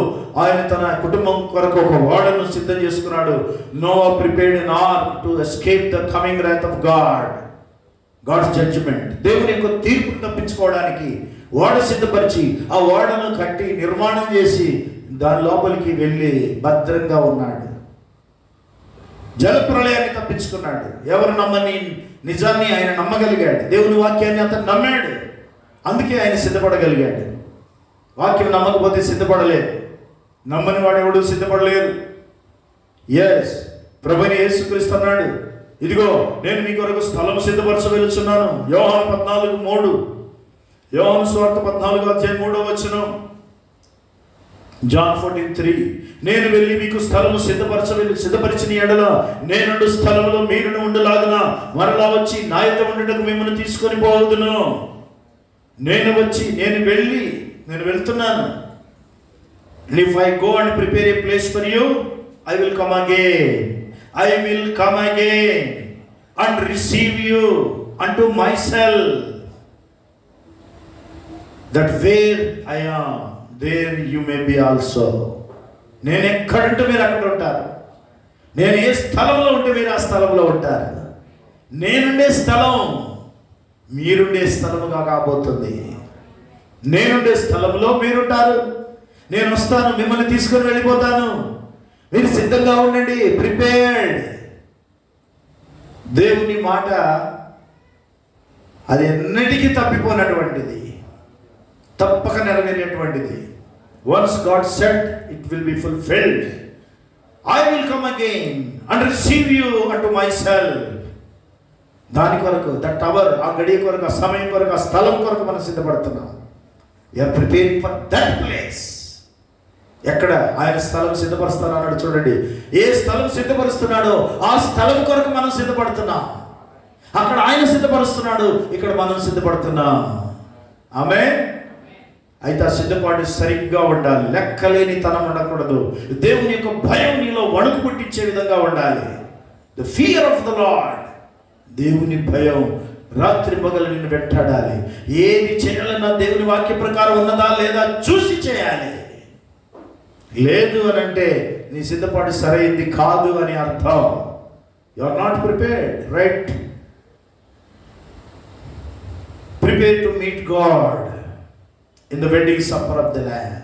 ఆయన తన కుటుంబం కొరకు ఒక ఓడను సిద్ధం చేసుకున్నాడు. Noah prepared an ark to escape the coming wrath of God's judgment. దేవుని యొక్క తీర్పును తప్పించుకోవడానికి ఓడ సిద్ధపరిచి ఆ ఓడను కట్టి నిర్మాణం చేసి దాని లోపలికి వెళ్ళి భద్రంగా ఉన్నాడు. జలప్రళయాన్ని తప్పించుకున్నాడు. ఎవరు నమ్మని నిజాన్ని ఆయన నమ్మగలిగాడు. దేవుని వాక్యాన్ని అతను నమ్మాడు. అందుకే ఆయన సిద్ధపడగలిగాడు. వాక్యం నమ్మకపోతే సిద్ధపడలేదు. నమ్మని వాడు ఎవడు సిద్ధపడలేరు. ఎస్, ప్రభుని యేసుక్రీస్తు అన్నాడు, ఇదిగో నేను మీ కొరకు స్థలం సిద్ధపరచ వెళ్తున్నాను. యోహాను 14:3, యోహాను సువార్త 14:3 John 14:3, నేను వెళ్ళి మీకు స్థలము సిద్ధపరిచిన ఎడల నేనుండు స్థలములో మీరును ఉండులాగున మరలా వచ్చి నా యొద్ద ఉండుటకు మిమ్మల్ని తీసుకొని పోవదును. నేను వెళ్తున్నాను. If I go and prepare a place for you, I will come again and receive you unto myself, that where I am, there you may be also. నేను ఎక్కడుంటే మీరు అక్కడ ఉంటారు. నేను ఏ స్థలంలో ఉంటే మీరు ఆ స్థలంలో ఉంటారు. నేనుండే స్థలం మీరుండే స్థలముగా కాబోతుంది. నేనుండే స్థలంలో మీరుంటారు. నేను వస్తాను, మిమ్మల్ని తీసుకొని వెళ్ళిపోతాను. మీరు సిద్ధంగా ఉండండి, ప్రిపేర్డ్. దేవుని మాట అది ఎన్నటికీ తప్పిపోయినటువంటిది, తప్పక నెరవేరేటువంటిది. Once God said, it will be fulfilled. I will come again and receive you unto myself. దాని కొరకు, దట్ అవర్, ఆ గడియ కొరకు, ఆ సమయం కొరకు, ఆ స్థలం కొరకు మనం సిద్ధపడుతున్నాం. You're preparing for that place. ఎక్కడ ఆయన స్థలం సిద్ధపరుస్తాను అన్నాడు. చూడండి, ఏ స్థలం సిద్ధపరుస్తున్నాడో ఆ స్థలం కొరకు మనం సిద్ధపడుతున్నాం. అక్కడ ఆయన సిద్ధపరుస్తున్నాడు, ఇక్కడ మనం సిద్ధపడుతున్నాం. ఆమేన్. అయితే ఆ సిద్ధపాటు సరిగ్గా ఉండాలి. లెక్కలేని తనం ఉండకూడదు. దేవుని యొక్క భయం నీలో వణుకు పుట్టించే విధంగా ఉండాలి. The fear of the lord, దేవుని భయం రాత్రి పగలు నిన్ను వెంటాడాలి. ఏది చేయాలన్నా దేవుని వాక్య ప్రకారం ఉన్నదా లేదా చూసి చేయాలి. లేదు అని అంటే నీ సిద్ధపాటు సరైంది కాదు అని అర్థం. You are not prepared, right? Prepare to meet God in the wedding supper of the lamb.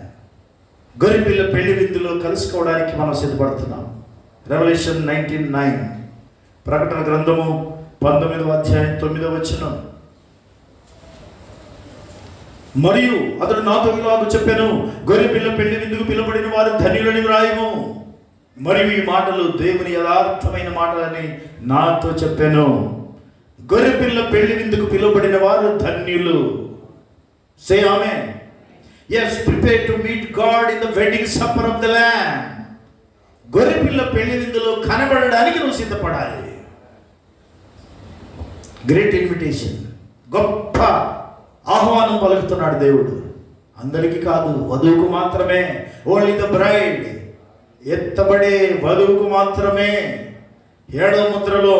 గొర్రెపిల్ల పెళ్లి విందులో కలుసుకోవడానికి మనం సిద్ధపడుతున్నాం. రెవల్యూషన్ 19:9, ప్రకటన గ్రంథము 19:9. మరియు అతడు నాతో ఇలాగ చెప్పాను, గొర్రెపిల్ల పెళ్లి విందుకు పిలువబడిన వారు ధన్యులని వ్రాయము. మరియు ఈ మాటలు దేవుని యథార్థమైన మాటలని నాతో చెప్పాను. గొర్రెపిల్ల పెళ్లి విందుకు పిలువబడిన వారు ధన్యులు. సే ఆమేన్. yes, prepare to meet God in the wedding supper of the Lamb. గొర్రెపిల్ల పెళ్లి విందులో కనబడడానికి నువ్వు సిద్ధపడాలి. గ్రేట్ ఇన్విటేషన్, గొప్ప ఆహ్వానం పలుకుతున్నాడు దేవుడు. అందరికీ కాదు, వధువుకు మాత్రమే. ఓన్లీ ద బ్రైడ్, ఎత్తబడే వధువుకు మాత్రమే. 7వ ముద్రలో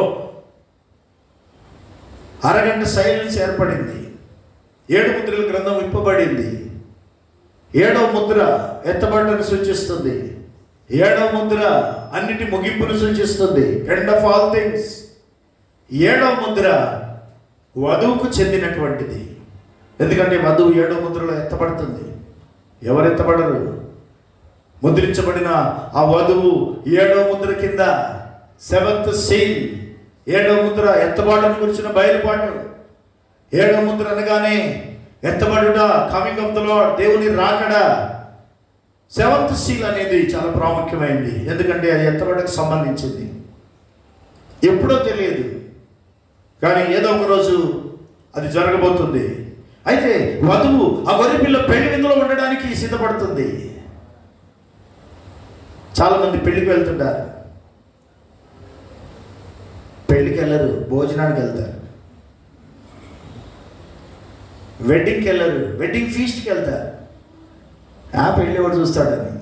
అరగంట సైలెన్స్ ఏర్పడింది. 7 ముద్రల గ్రంథం విప్పబడింది. 7వ ముద్ర ఎత్తబడ్డను సూచిస్తుంది. 7వ ముద్ర అన్నిటి ముగింపును సూచిస్తుంది. End of all things. 7వ ముద్ర వధువుకు చెందినటువంటిది. ఎందుకంటే వధువు 7వ ముద్రలో ఎత్తబడుతుంది. ఎవరు ఎత్తబడరు? ముద్రించబడిన ఆ వధువు 7వ ముద్ర కింద, 7th సీల్. 7వ ముద్ర ఎత్తబాటును గురించిన బయలుపాటు. 7వ ముద్ర అనగానే ఎత్తబడుట, కమింగ్ ఆఫ్ ద లార్డ్, దేవుని రాకడ. 7th సీల్ అనేది చాలా ప్రాముఖ్యమైనది. ఎందుకంటే అది ఎత్తబడకు సంబంధించింది. ఎప్పుడో తెలియదు, కానీ ఏదో ఒక రోజు అది జరగబోతుంది. అయితే వధువు ఆ గొర్రెపిల్ల పెళ్లి విందులో ఉండడానికి సిద్ధపడుతుంది. చాలామంది పెళ్లికి వెళ్తుంటారు, పెళ్లికి వెళ్ళరు, భోజనానికి వెళ్తారు. వెడ్డింగ్కి వెళ్ళరు, వెడ్డింగ్ ఫీస్ట్కి వెళ్తారు. ఆ పెళ్ళి ఎవరు చూస్తాడని.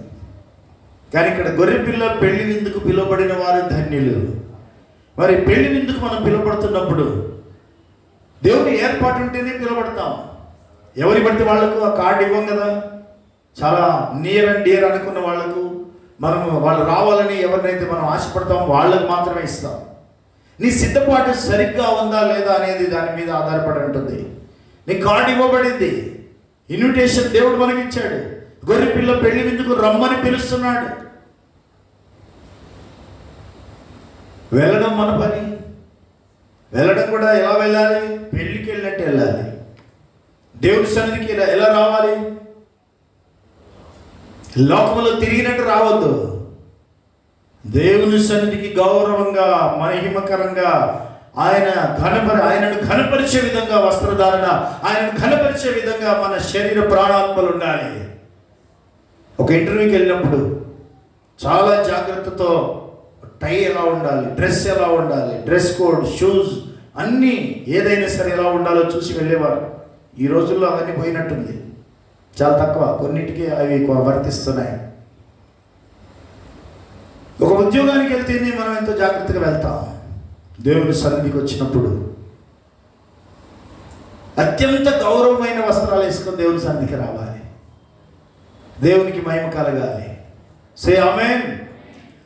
కానీ ఇక్కడ గొర్రెపిల్ల పెళ్లి విందుకు పిలువబడిన వారు ధన్యులు. మరి పెళ్లి విందుకు మనం పిలువబడుతున్నప్పుడు దేవుని ఏర్పాటు ఉంటేనే పిలువబడతాం. ఎవరి పడితే వాళ్ళకు ఆ కార్డు ఇవ్వం కదా. చాలా నియర్ అండ్ డియర్ అనుకున్న వాళ్ళకు మనము వాళ్ళు రావాలని ఎవరినైతే మనం ఆశపడతామో వాళ్ళకు మాత్రమే ఇస్తాం. నీ సిద్ధపాటు సరిగ్గా ఉందా లేదా అనేది దాని మీద ఆధారపడి ఉంటుంది. నీ కార్డు ఇవ్వబడింది, ఇన్విటేషన్ దేవుడు మనకి ఇచ్చాడు. గొర్రె పిల్ల పెళ్లి విందుకు రమ్మని పిలుస్తున్నాడు. వెళ్ళడం మన పని. వెళ్ళడం కూడా ఎలా వెళ్ళాలి? పెళ్లికి వెళ్ళినట్టు వెళ్ళాలి. దేవుడి సన్నిధికి ఎలా రావాలి? లోకంలో తిరిగినట్టు రావద్దు. దేవుని సన్నిధికి గౌరవంగా, మహిమకరంగా ఆయనను ఘనపరిచే విధంగా వస్త్రధారణ, ఆయనను ఘనపరిచే విధంగా మన శరీర ప్రాణాత్మలు ఉండాలి. ఒక ఇంటర్వ్యూకి వెళ్ళినప్పుడు చాలా జాగ్రత్తతో టై ఎలా ఉండాలి, డ్రెస్ ఎలా ఉండాలి, డ్రెస్ కోడ్, షూస్ అన్నీ ఏదైనా సరే ఎలా ఉండాలో చూసి వెళ్ళేవారు. ఈ రోజుల్లో అవన్నీ పోయినట్టుంది, చాలా తక్కువ, కొన్నిటికి అవి వర్తిస్తున్నాయి. ఒక ఉద్యోగానికి వెళ్తేనే మనం ఎంతో జాగ్రత్తగా వెళ్తాం. దేవుని సన్నిధికి వచ్చినప్పుడు అత్యంత గౌరవమైన వస్త్రాలు వేసుకొని దేవుని సన్నిధికి రావాలి. దేవునికి మహిమ కలగాలి. సే ఆమేన్.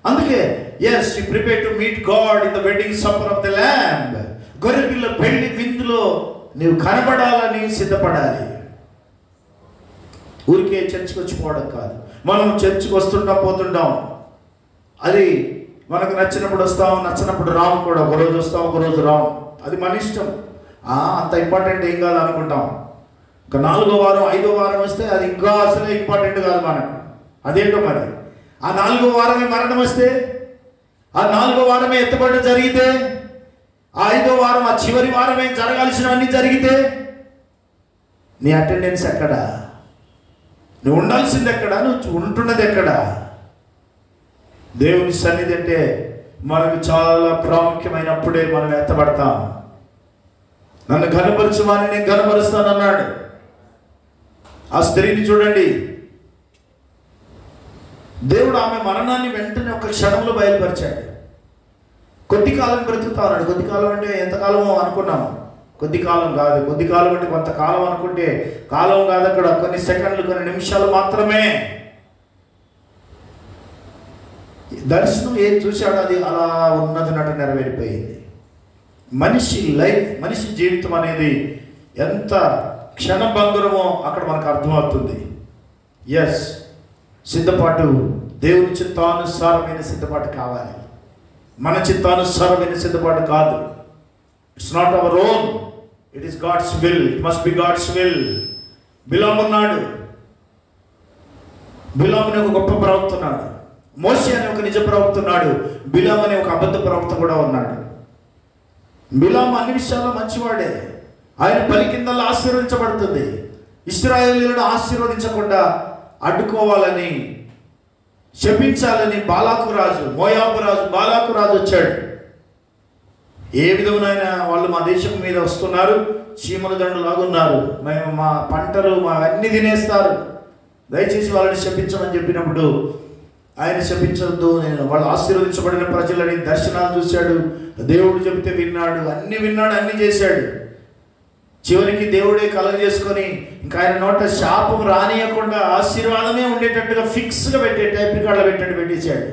అందుకే yes, you prepare to meet God in the wedding supper of the Lamb. గొర్రెపిల్ల పెళ్లి విందులో నీవు కనబడాలని సిద్ధపడాలి. ఊరికే చర్చికి వచ్చిపోవడం కాదు. మనం చర్చికి వస్తుంటాం, పోతుంటాం. అది మనకు నచ్చినప్పుడు వస్తాం, నచ్చినప్పుడు రాము కూడా. ఒకరోజు వస్తాం, ఒకరోజు రాము. అది మన ఇష్టం. అంత ఇంపార్టెంట్ ఏం కాదు అనుకుంటాం. ఒక 4వ వారం 5వ వారం వస్తే అది ఇంకా అసలే ఇంపార్టెంట్ కాదు మనకు. అదేంటో మరి. ఆ 4వ వారమే మరణం వస్తే, ఆ 4వ వారమే ఎత్తబడి జరిగితే, ఆ 5వ వారం, ఆ చివరి వారమే జరగాల్సినవన్నీ జరిగితే నీ అటెండెన్స్ ఎక్కడ? నువ్వు ఉండాల్సింది ఎక్కడ? నువ్వు ఉంటున్నది ఎక్కడ? దేవుని సన్నిధి అంటే మనకు చాలా ప్రాముఖ్యమైనప్పుడే మనం ఎత్తబడతాం. నన్ను ఘనపరచువాని నేను ఘనపరుస్తానన్నాడు. ఆ స్త్రీని చూడండి, దేవుడు ఆమె మరణాన్ని వెంటనే ఒక క్షణంలో బయలుపరిచాడు. కొద్ది కాలం బ్రతుకుతా ఉన్నాడు. కొద్ది కాలం అంటే ఎంతకాలమో అనుకున్నాము. కొద్ది కాలం కాదు. కొద్ది కాలం అంటే కొంతకాలం అనుకుంటే కాలం కాదు. అక్కడ కొన్ని సెకండ్లు, కొన్ని నిమిషాలు మాత్రమే. దర్శనం ఏం చూశాడో అది అలా ఉన్నదినట్టు నెరవేరిపోయింది. మనిషి లైఫ్, మనిషి జీవితం అనేది ఎంత క్షణభంగురమో అక్కడ మనకు అర్థమవుతుంది. ఎస్, సిద్ధపాటు దేవుని చిత్తానుసారమైన సిద్ధపాటు కావాలి. మన చిత్తానుసారమైన సిద్ధపాటు కాదు. It's not our own, it is God's will. It must be God's will. బిలాము ఉన్నాడు. బిలాము అనే ఒక గొప్ప ప్రవక్త ఉన్నాడు. మోషే అనే ఒక నిజ ప్రవక్త ఉన్నాడు. బిలాము అనే ఒక అబద్ధ ప్రవక్త కూడా ఉన్నాడు. బిలాము అన్ని విషయాల్లో మంచివాడే. ఆయన పలికిందల్లా ఆశీర్వదించబడుతుంది. ఇశ్రాయేలీయులను ఆశీర్వదించకుండా అడ్డుకోవాలని, శపించాలని బాలాకు రాజు, మోయాబు రాజు, బాలాకు రాజు వచ్చాడు. ఏ విధమునైన వాళ్ళు మా దేశం మీద వస్తున్నారు, చీమల దండులాగున్నారు, మేము మా పంటలు మా అన్ని తినేస్తారు, దయచేసి వాళ్ళని శపించమని చెప్పినప్పుడు ఆయన శపించద్దు, నేను వాళ్ళు ఆశీర్వదించబడిన ప్రజలని దర్శనాలు చూశాడు. దేవుడు చెబితే విన్నాడు, అన్ని విన్నాడు, అన్ని చేశాడు. చివరికి దేవుడే కలగ చేసుకొని ఇంకా ఆయన నోట శాపం రానియకుండా ఆశీర్వాదమే ఉండేటట్టుగా ఫిక్స్గా పెట్టే టైప్ రికార్డులో పెట్టేశాడు.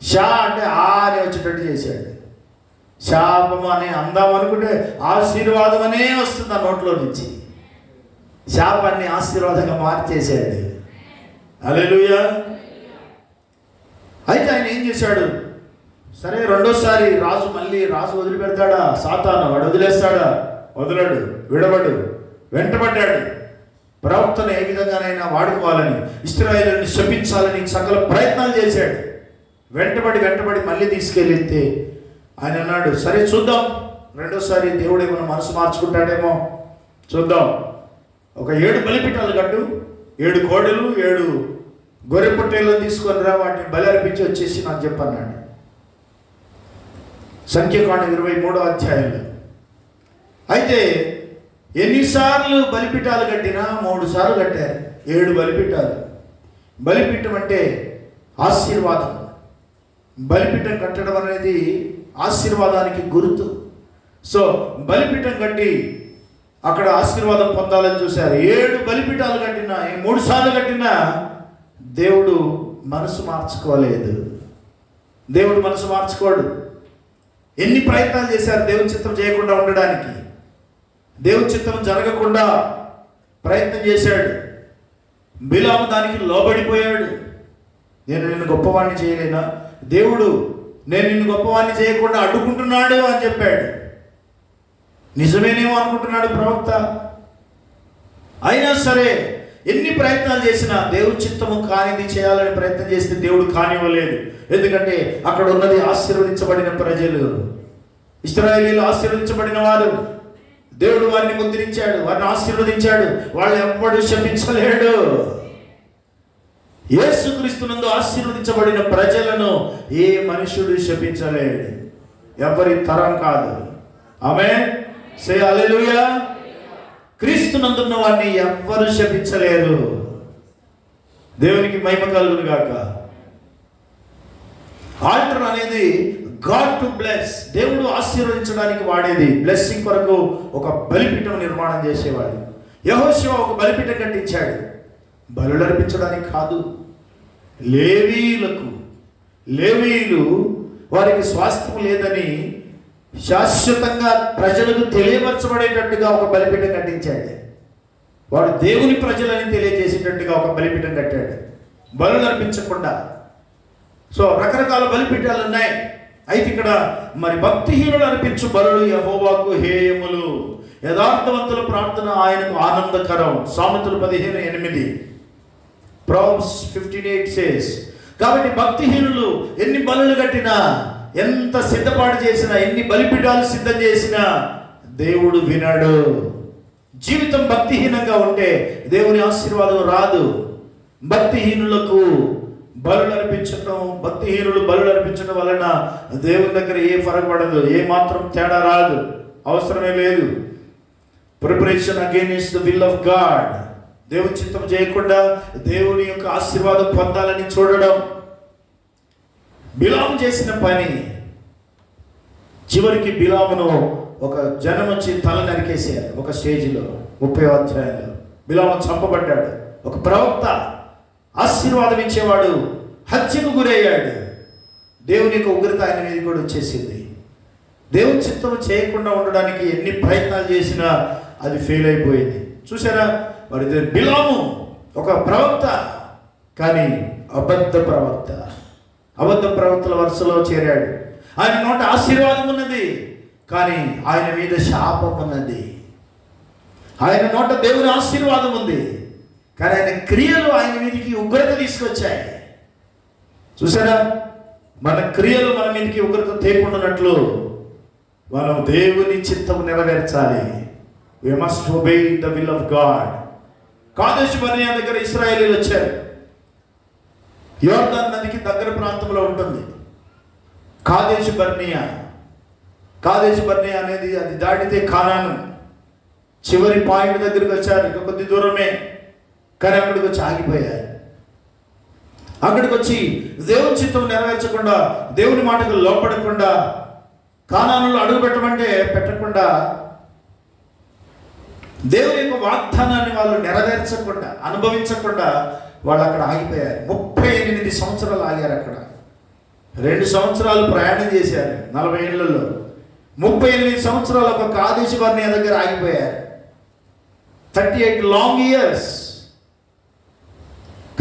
షా అంటే ఆ అని వచ్చేటట్టు చేశాడు. శాపం అని అందాం అనుకుంటే ఆశీర్వాదం అనే వస్తుంది ఆ నోట్లో నుంచి. శాపాన్ని ఆశీర్వాదంగా మార్చేశాడు. హల్లెలూయా. అయితే ఆయన ఏం చేశాడు? సరే, రెండోసారి రాజు వదిలిపెడతాడా? సాతాను వాడు వదిలేస్తాడా? వదలడు, విడవడు, వెంటబడ్డాడు. ప్రవక్తను ఏ విధంగానైనా వాడుకోవాలని, ఇశ్రాయేలుని శపించాలని సకల ప్రయత్నాలు చేశాడు. వెంటబడి మళ్ళీ తీసుకెళ్ళితే ఆయన అన్నాడు, సరే చూద్దాం, రెండోసారి దేవుడు ఏమైనా మనసు మార్చుకుంటాడేమో చూద్దాం. ఒక 7 బలిపీఠాలు కట్టు, 7 కోడెలు 7 గొర్రె పొట్టేలను తీసుకొని రా, వాటిని బలి అర్పించి వచ్చేసి నాకు చెప్పన్నాడు. సంఖ్యాకాండం 23వ అధ్యాయంలో. అయితే ఎన్నిసార్లు బలిపీఠాలు కట్టినా 3 సార్లు కట్టారు. 7 బలిపీఠాలు. బలిపీఠం అంటే ఆశీర్వాదం. బలిపీఠం కట్టడం అనేది ఆశీర్వాదానికి గుర్తు. సో బలిపీఠం కట్టి అక్కడ ఆశీర్వాదం పొందాలని చూశారు. 7 బలిపీఠాలు కట్టినా, 3 సార్లు కట్టినా దేవుడు మనసు మార్చుకోలేదు. దేవుడు మనసు మార్చుకోడు. ఎన్ని ప్రయత్నాలు చేశారు దేవుని చిత్తం చేయకుండా ఉండడానికి, దేవుని చిత్తం జరగకుండా ప్రయత్నం చేశాడు. బిలాము దానికి లోబడిపోయాడు. నేను నిన్ను గొప్పవాణ్ణి చేయలేనా, దేవుడు నేను నిన్ను గొప్పవాణ్ణి చేయకుండా అడ్డుకుంటున్నాడు అని చెప్పాడు. నిజమేనేమో అనుకుంటున్నాడు ప్రవక్త. అయినా సరే ఎన్ని ప్రయత్నాలు చేసినా దేవుడి చిత్తము కానిది చేయాలని ప్రయత్నం చేస్తే దేవుడు కానివ్వలేదు. ఎందుకంటే అక్కడ ఉన్నది ఆశీర్వదించబడిన ప్రజలు, ఇశ్రాయేలీయులు ఆశీర్వదించబడిన వారు. దేవుడు వారిని ముద్రించాడు, వారిని ఆశీర్వదించాడు. వాళ్ళు ఎవ్వడు శపించలేడు. యేసుక్రీస్తునందు ఆశీర్వదించబడిన ప్రజలను ఏ మనుషుడు శపించలేడు. ఎవరి తరం కాదు. ఆమేన్. సే హల్లెలూయా. క్రీస్తునందున్న వారిని ఎవ్వరు శపించలేరు. దేవునికి మహిమ కలుగును గాక. ఆల్టర్ అనేది గాడ్ టు బ్లెస్, దేవుడు ఆశీర్వదించడానికి వాడేది. బ్లెస్సింగ్ కొరకు ఒక బలిపీఠం నిర్మాణం చేసేవాడు. యెహోషువ ఒక బలిపీఠం కట్టించాడు, బలులు అర్పించడానికి కాదు. లేవీయులు వారికి స్వాస్థ్యం లేదని శాశ్వతంగా ప్రజలకు తెలియపరచబడేటట్టుగా ఒక బలిపీఠం కట్టించాడు. వాడు దేవుని ప్రజలని తెలియజేసేటట్టుగా ఒక బలిపీఠం కట్టాడు, బలులు అర్పించకుండా. సో రకరకాల బలిపీఠాలు ఉన్నాయి. అయితే ఇక్కడ మరి భక్తిహీనులు అర్పించు బలులు యెహోవాకు హేయములు, యథార్థవంతుల ప్రార్థన ఆయనకు ఆనందకరం. సామెతలు 15:8. Proverbs 15:8 says. కాబట్టి భక్తిహీనులు ఎన్ని బలులు కట్టినా, ఎంత సిద్ధపాటు చేసినా, ఎన్ని బలిపీఠాలు సిద్ధం చేసినా దేవుడు వినడు. జీవితం భక్తిహీనంగా ఉంటే దేవుని ఆశీర్వాదం రాదు. భక్తిహీనులకు బలులు అర్పించడం వలన దేవుని దగ్గర ఏ ఫరక పడదు, ఏ మాత్రం తేడా రాదు, అవసరమే లేదు. Preparation against the will of God. దేవుని చిత్తం చేయకుండా దేవుని యొక్క ఆశీర్వాదం పొందాలని చూడడం. బిలాము చేసిన పని, చివరికి బిలామును ఒక జనం వచ్చి తల నరికేసారు. ఒక స్టేజ్లో 30వ అధ్యాయంలో బిలాము చంపబడ్డాడు. ఒక ప్రవక్త, ఆశీర్వాదం ఇచ్చేవాడు హత్యకు గురయ్యాడు. దేవుని యొక్క ఉగ్రత ఆయన మీద కూడా వచ్చేసింది. దేవుని చిత్తం చేయకుండా ఉండడానికి ఎన్ని ప్రయత్నాలు చేసినా అది ఫెయిల్ అయిపోయింది. చూసారా, మరి బిలాము ఒక ప్రవక్త, కానీ అబద్ధ ప్రవక్తల వరుసలో చేరాడు. ఆయన నోట ఆశీర్వాదం ఉన్నది, కానీ ఆయన మీద శాపం ఉన్నది. ఆయన నోట దేవుని ఆశీర్వాదం ఉంది, కానీ ఆయన క్రియలు ఆయన మీదకి ఉగ్రత తీసుకొచ్చాయి. చూసారా, మన క్రియలు మన మీదకి ఉగ్రత తేకుండానట్లు మనం దేవుని చిత్తం నెరవేర్చాలి. We must obey the will of God. Kadesh Barnea దగ్గర ఇశ్రాయేలీయులు వచ్చారు. యోర్దాను నదికి దగ్గర ప్రాంతంలో ఉంటుంది కాదేషు బర్నేయ అనేది. అది దాటితే కానాను చివరి పాయింట్ దగ్గరికి వచ్చారు. ఇంకా కొద్ది దూరమే, కానీ అక్కడికి వచ్చి ఆగిపోయారు. అక్కడికి వచ్చి దేవుని చిత్తం నెరవేర్చకుండా, దేవుని మాటకు లోపడకుండా, కానానులో అడుగు పెట్టకుండా, దేవుని యొక్క వాగ్దానాన్ని వాళ్ళు నెరవేర్చకుండా, అనుభవించకుండా వాళ్ళు అక్కడ ఆగిపోయారు. 38 సంవత్సరాలు ఆగారు అక్కడ. 2 సంవత్సరాలు ప్రయాణం చేశారు 40 ఏళ్లలో. 38 సంవత్సరాలు ఒక కాదేషు బర్నేయ దగ్గర ఆగిపోయారు. 38 లాంగ్ ఇయర్స్.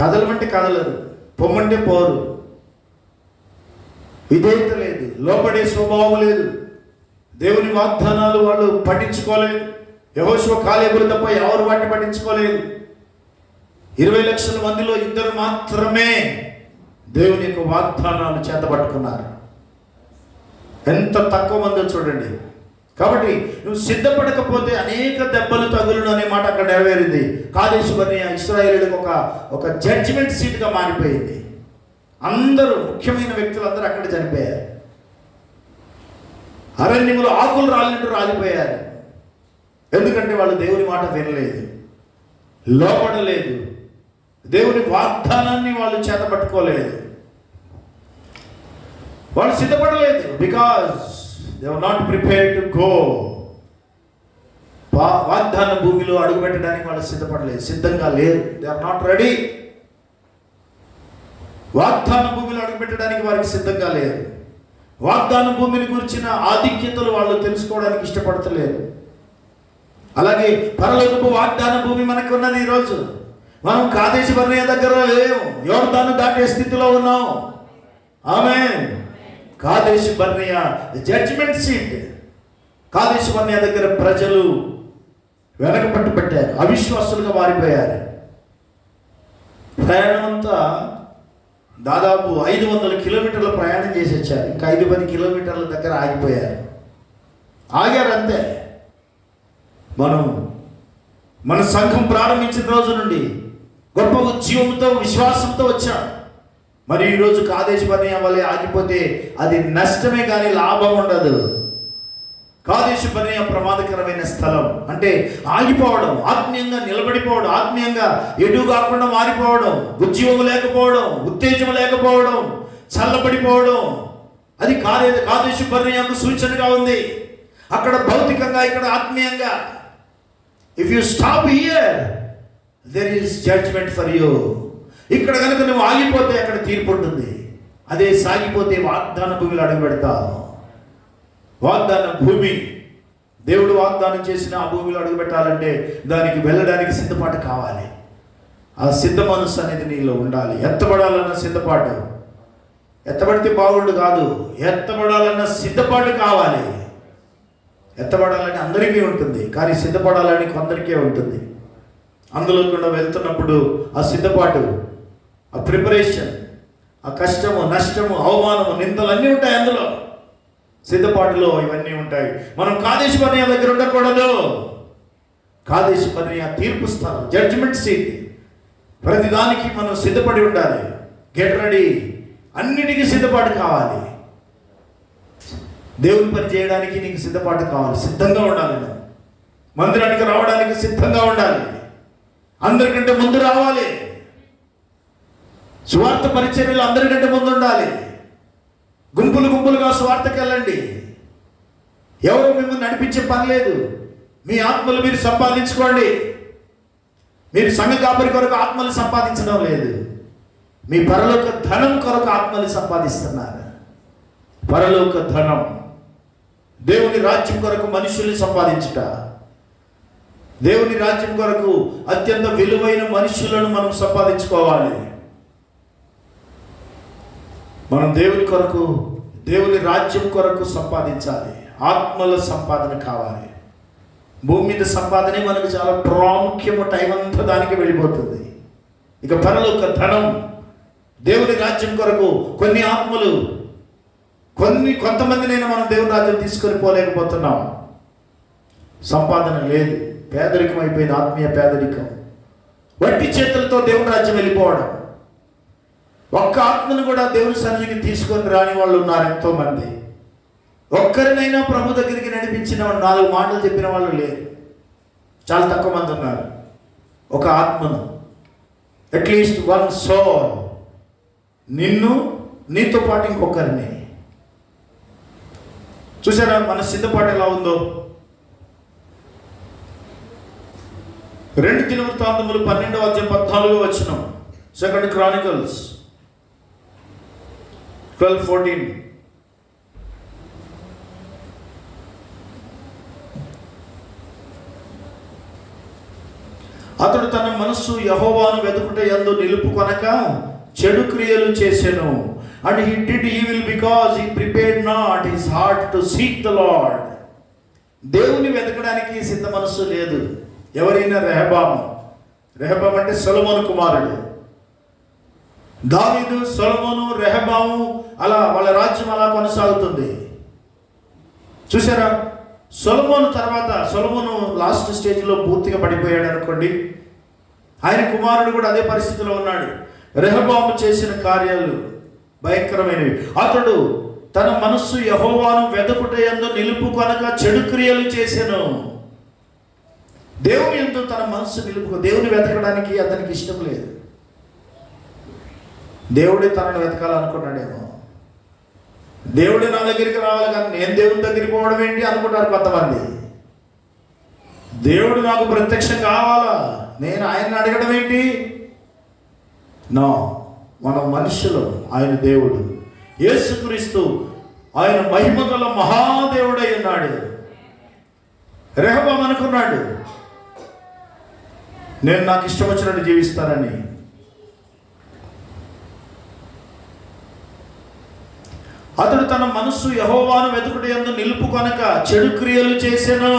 కదలమంటే కదలరు, పొమ్మంటే పోరు. విధేయత లేదు, లోపడే స్వభావం లేదు. దేవుని వాగ్దానాలు వాళ్ళు పఠించుకోలేదు. యెహోషువ కాలేబులు తప్ప ఎవరు వాటిని పఠించుకోలేదు. 20 లక్షల మందిలో 2 మాత్రమే దేవుని యొక్క వాగ్దానాలు చేతపట్టుకున్నారు. ఎంత తక్కువ మందో చూడండి. కాబట్టి నువ్వు సిద్ధపడకపోతే అనేక దెబ్బలు తగులును అనే మాట అక్కడ నెరవేరింది. కాదేషు బర్నేయ ఇశ్రాయేలీయులకు ఒక జడ్జిమెంట్ సీట్గా మారిపోయింది. అందరూ ముఖ్యమైన వ్యక్తులు అందరూ అక్కడ చనిపోయారు. అరణ్యములో ఆకులు రాలినట్టు రాలిపోయారు. ఎందుకంటే వాళ్ళు దేవుని మాట వినలేదు, లోపడలేదు, దేవుని వాగ్దానాన్ని వాళ్ళు చేతపట్టుకోలేదు, వాళ్ళు సిద్ధపడలేదు. Because they were not prepared to go. వాగ్దాన భూమిలో అడుగుపెట్టడానికి వాళ్ళు సిద్ధపడలేదు, సిద్ధంగా లేరు. They are not ready. వాగ్దాన భూమిలో అడుగుపెట్టడానికి వారికి సిద్ధంగా లేరు. వాగ్దాన భూమిని గురించిన ఆధిక్యతలు వాళ్ళు తెలుసుకోవడానికి ఇష్టపడతలేరు. అలాగే పరలోకపు వాగ్దాన భూమి మనకు ఉన్నది. ఈరోజు మనం కాదేశు బర్నేయ దగ్గర లేవు, యోర్దాను దాటే స్థితిలో ఉన్నాం. ఆమేన్. Kadesh Barnea judgment seat. Kadesh Barnea దగ్గర ప్రజలు వెనకపట్టు పెట్టారు, అవిశ్వాసులుగా మారిపోయారు. ప్రయాణం అంతా దాదాపు 500 కిలోమీటర్ల ప్రయాణం చేసి వచ్చారు. ఇంకా 5-10 కిలోమీటర్ల దగ్గర ఆగిపోయారు. ఆగారు అంతే. మన సంఘం ప్రారంభించిన రోజు నుండి గొప్ప ఉద్యమంతో విశ్వాసంతో వచ్చాం. మరి ఈరోజు కాదేశు బర్నేయ వల్లే ఆగిపోతే అది నష్టమే కానీ లాభం ఉండదు. కాదేశు బర్నేయ ప్రమాదకరమైన స్థలం. అంటే ఆగిపోవడం, ఆత్మీయంగా నిలబడిపోవడం, ఆత్మీయంగా ఎటు కాకుండా మారిపోవడం, ఉద్యోగం లేకపోవడం, ఉత్తేజం లేకపోవడం, చల్లబడిపోవడం, అది కాదేశు బర్నేయకు సూచనగా ఉంది. అక్కడ భౌతికంగా, ఇక్కడ ఆత్మీయంగా. If you stop here there is judgement for you. ఇక్కడ కనుక నువ్వు ఆగిపోతే అక్కడ తీర్పు ఉంటుంది. అదే సాగిపోతే వాగ్దాన భూమిలో అడుగు పెడతావు. వాగ్దాన భూమి, దేవుడు వాగ్దానం చేసిన ఆ భూమిలో అడుగు పెట్టాలంటే దానికి వెళ్ళడానికి సిద్ధపాటు కావాలి. ఆ సిద్ధ మనస్సు అనేది నీలో ఉండాలి. ఎత్తబడాలన్న సిద్ధపాటు. ఎత్తబడితే బాగుండు కాదు, ఎత్తబడాలన్న సిద్ధపాటు కావాలి. ఎత్తబడాలని అందరికీ ఉంటుంది, కానీ సిద్ధపడాలని కొందరికే ఉంటుంది. అందులో కూడా వెళ్తున్నప్పుడు ఆ సిద్ధపాటు, ఆ ప్రిపరేషన్, ఆ కష్టము, నష్టము, అవమానము, నిందలు అన్నీ ఉంటాయి. అందులో సిద్ధపాటులో ఇవన్నీ ఉంటాయి. మనం కాదేశు బర్నేయ దగ్గర ఉండకూడదు. కాదేశు బర్నేయ తీర్పు స్థలం, జడ్జిమెంట్ సీట్. ప్రతిదానికి మనం సిద్ధపడి ఉండాలి. Get ready. అన్నిటికీ సిద్ధపాటు కావాలి. దేవుని పని చేయడానికి నీకు సిద్ధపాటు కావాలి. సిద్ధంగా ఉండాలి. మందిరానికి రావడానికి సిద్ధంగా ఉండాలి. అందరికంటే ముందు రావాలి. సువార్త పరిచర్యలు అందరికంటే ముందు ఉండాలి. గుంపులుగా సువార్తకి వెళ్ళండి. ఎవరు మిమ్మల్ని నడిపించే పని లేదు. మీ ఆత్మలు మీరు సంపాదించుకోండి. మీరు సంఘ కాపరి కొరకు ఆత్మలు సంపాదించడం లేదు. మీ పరలోక ధనం కొరకు ఆత్మలు సంపాదిస్తున్నారు. పరలోక ధనం, దేవుని రాజ్యం కొరకు మనుషుల్ని సంపాదించుట. దేవుని రాజ్యం కొరకు అత్యంత విలువైన మనుషులను మనం సంపాదించుకోవాలి. మనం దేవుని కొరకు, దేవుని రాజ్యం కొరకు సంపాదించాలి. ఆత్మల సంపాదన కావాలి. భూమి మీద సంపాదనే మనకు చాలా ప్రాముఖ్యము. టైం అంతా దానికి వెళ్ళిపోతుంది. ఇక పరలోక ధనం, దేవుని రాజ్యం కొరకు కొన్ని ఆత్మలు, కొంతమందినైనా మనం దేవుని రాజ్యం తీసుకొని పోలేకపోతున్నాం. సంపాదన లేదు, పేదరికం అయిపోయింది. ఆత్మీయ పేదరికం. వట్టి చేతులతో దేవుని రాజ్యం వెళ్ళిపోవడం. ఒక్క ఆత్మను కూడా దేవుని సన్నిధికి తీసుకొని రాని వాళ్ళు ఉన్నారు ఎంతోమంది. ఒక్కరినైనా ప్రభు దగ్గరికి నడిపించిన 4 మాటలు చెప్పిన వాళ్ళు లేరు. చాలా తక్కువ మంది ఉన్నారు. ఒక ఆత్మను, అట్లీస్ట్ 1 సోల్, నిన్ను, నీతో పాటు ఇంకొకరిని. చూసారా మన సిద్ధపాటు ఎలా ఉందో? 2 దినవృత్తాంతములు 12వ అధ్యాయం 14వ వచనం. 2 Chronicles 12:14. అతడు తన మనస్సు యెహోవాను వెతుకుట యందు నిలుపుకొనక చెడు క్రియలు చేసెను. And he did evil because he prepared not his heart to seek the Lord. దేవుని వెతకడానికి సిద్ధ మనస్సు లేదు. ఎవరైనా రెహబాము అంటే సొలొమోను కుమారుడు. దావీదు, సొలొమోను, రెహబాము, అలా వాళ్ళ రాజ్యం అలా కొనసాగుతుంది. చూసారా? సొలొమోను లాస్ట్ స్టేజ్లో పూర్తిగా పడిపోయాడు అనుకోండి. ఆయన కుమారుడు కూడా అదే పరిస్థితిలో ఉన్నాడు. రెహబాము చేసిన కార్యాలు భయంకరమైనవి. అతడు తన మనస్సు యెహోవాను వెతుకుట యందు నిలుపుకొనక చెడు క్రియలు చేసెను. దేవుని యందు తన మనస్సు దేవుని వెతకడానికి అతనికి ఇష్టం లేదు. దేవుడే తనను వెతకాలనుకున్నాడేమో. దేవుడే నా దగ్గరికి రావాలి కానీ నేను దేవుని దగ్గరికి పోవడం ఏంటి అనుకుంటారు కొంతమంది. దేవుడు నాకు ప్రత్యక్షం కావాలా, నేను ఆయన్ని అడగడం ఏంటి? నో, మనం మనుషులు, ఆయన దేవుడు. యేసుక్రీస్తు ఆయన మహిమగల మహాదేవుడై ఉన్నాడు. రెహబాము అనుకున్నాడు, నేను నాకు ఇష్టం వచ్చినట్టు జీవిస్తానని. అతడు తన మనస్సు యెహోవాను వెతుకుట యందు నిలుపుకొనక చెడు క్రియలు చేసెను.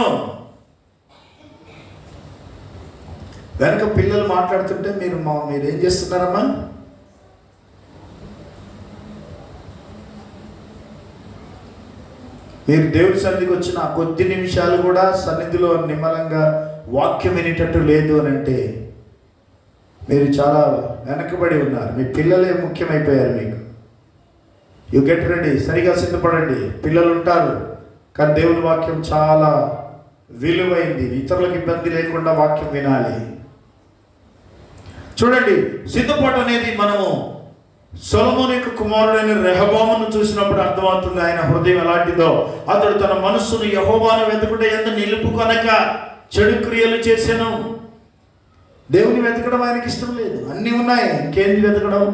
వెనక పిల్లలు మాట్లాడుతుంటే మీరేం చేస్తున్నారమ్మా? మీరు దేవుడి సన్నిధికి వచ్చిన ఆ కొద్ది నిమిషాలు కూడా సన్నిధిలో నిమ్మలంగా వాక్యం వినేటట్టు లేదు అని అంటే మీరు చాలా వెనకబడి ఉన్నారు. మీ పిల్లలే ముఖ్యమైపోయారు మీకు. యు గెట్ రెడీ, సరిగా సిద్ధపడండి. పిల్లలు ఉంటారు, కానీ దేవుని వాక్యం చాలా విలువైంది. ఇతరులకు ఇబ్బంది లేకుండా వాక్యం వినాలి. చూడండి, సిద్ధపాటు అనేది మనము సొలొమోను యొక్క కుమారుడైన రెహబామును చూసినప్పుడు అర్థమవుతుంది ఆయన హృదయం ఎలాంటిదో. అతడు తన మనస్సును యెహోవాను వెతుకుట యందు నిలుపుకొనక చెడు క్రియలు చేసెను. దేవుని వెతకడం ఆయనకి ఇష్టం లేదు. అన్నీ ఉన్నాయి, ఇంకేంది వెతకడం?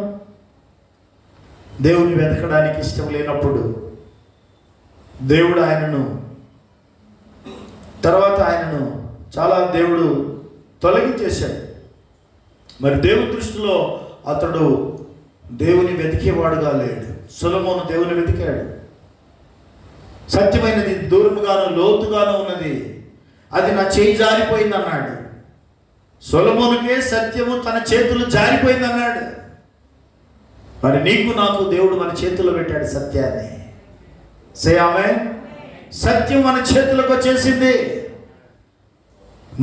దేవుని వెతకడానికి ఇష్టం లేనప్పుడు దేవుడు ఆయనను చాలా దేవుడు తొలగించేశాడు. మరి దేవుని దృష్టిలో అతడు దేవుని వెతికేవాడుగా లేడు. సొలొమోను దేవుని వెతికాడు. సత్యమైనది దూరముగాను లోతుగాను ఉన్నది, అది నా చేయి జారిపోయింది అన్నాడు. సొలొమోనుకే సత్యము తన చేతులు జారిపోయింది అన్నాడు. మరి నీకు నాకు దేవుడు మన చేతుల్లో పెట్టాడు సత్యాన్ని. సే ఆమేన్. సత్యం మన చేతులకు వచ్చేసింది.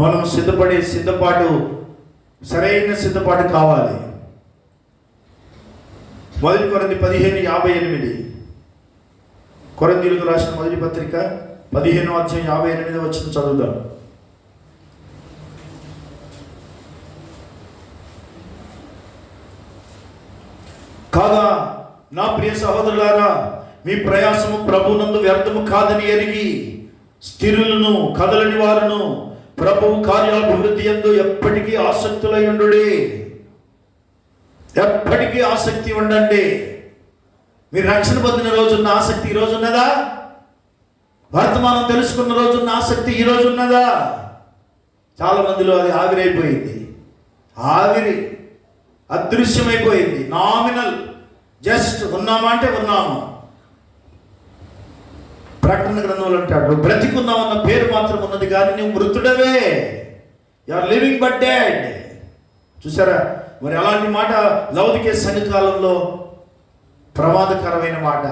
మనం సిద్ధపాటు సరైన సిద్ధపాటు కావాలి. 1 కొరింథీ 15:58. కొరింథీయులకు రాసిన మొదటి పత్రిక 15:58 వచ్చిన చదువుదాం. కాగా నా ప్రియ సహోదరులారా, మీ ప్రయాసము ప్రభువునందు వ్యర్థము కాదని ఎరిగి స్థిరులను కదలని వారును ప్రభువు కార్యాభివృద్ధి యందు ఎప్పటికీ ఆసక్తులై ఉండుడి. ఎప్పటికీ ఆసక్తి ఉండండి. మీరు రక్షణ పొందిన రోజున్న ఆసక్తి ఈరోజు ఉన్నదా? వర్తమానం తెలుసుకున్న రోజున్న ఆసక్తి ఈరోజు ఉన్నదా? చాలా మందిలో అది ఆవిరైపోయింది. అదృశ్యమైపోయింది. నామినల్, జస్ట్ ఉన్నామా అంటే ఉన్నాము. ప్రకటన గ్రంథంలో అంటాడు, బ్రతికున్నామన్న పేరు మాత్రం ఉన్నది కానీ నువ్వు మృతుడవే. You are living but dead. చూసారా? మరి అలాంటి మాట లౌదికే సంఘకాలంలో ప్రమాదకరమైన మాట.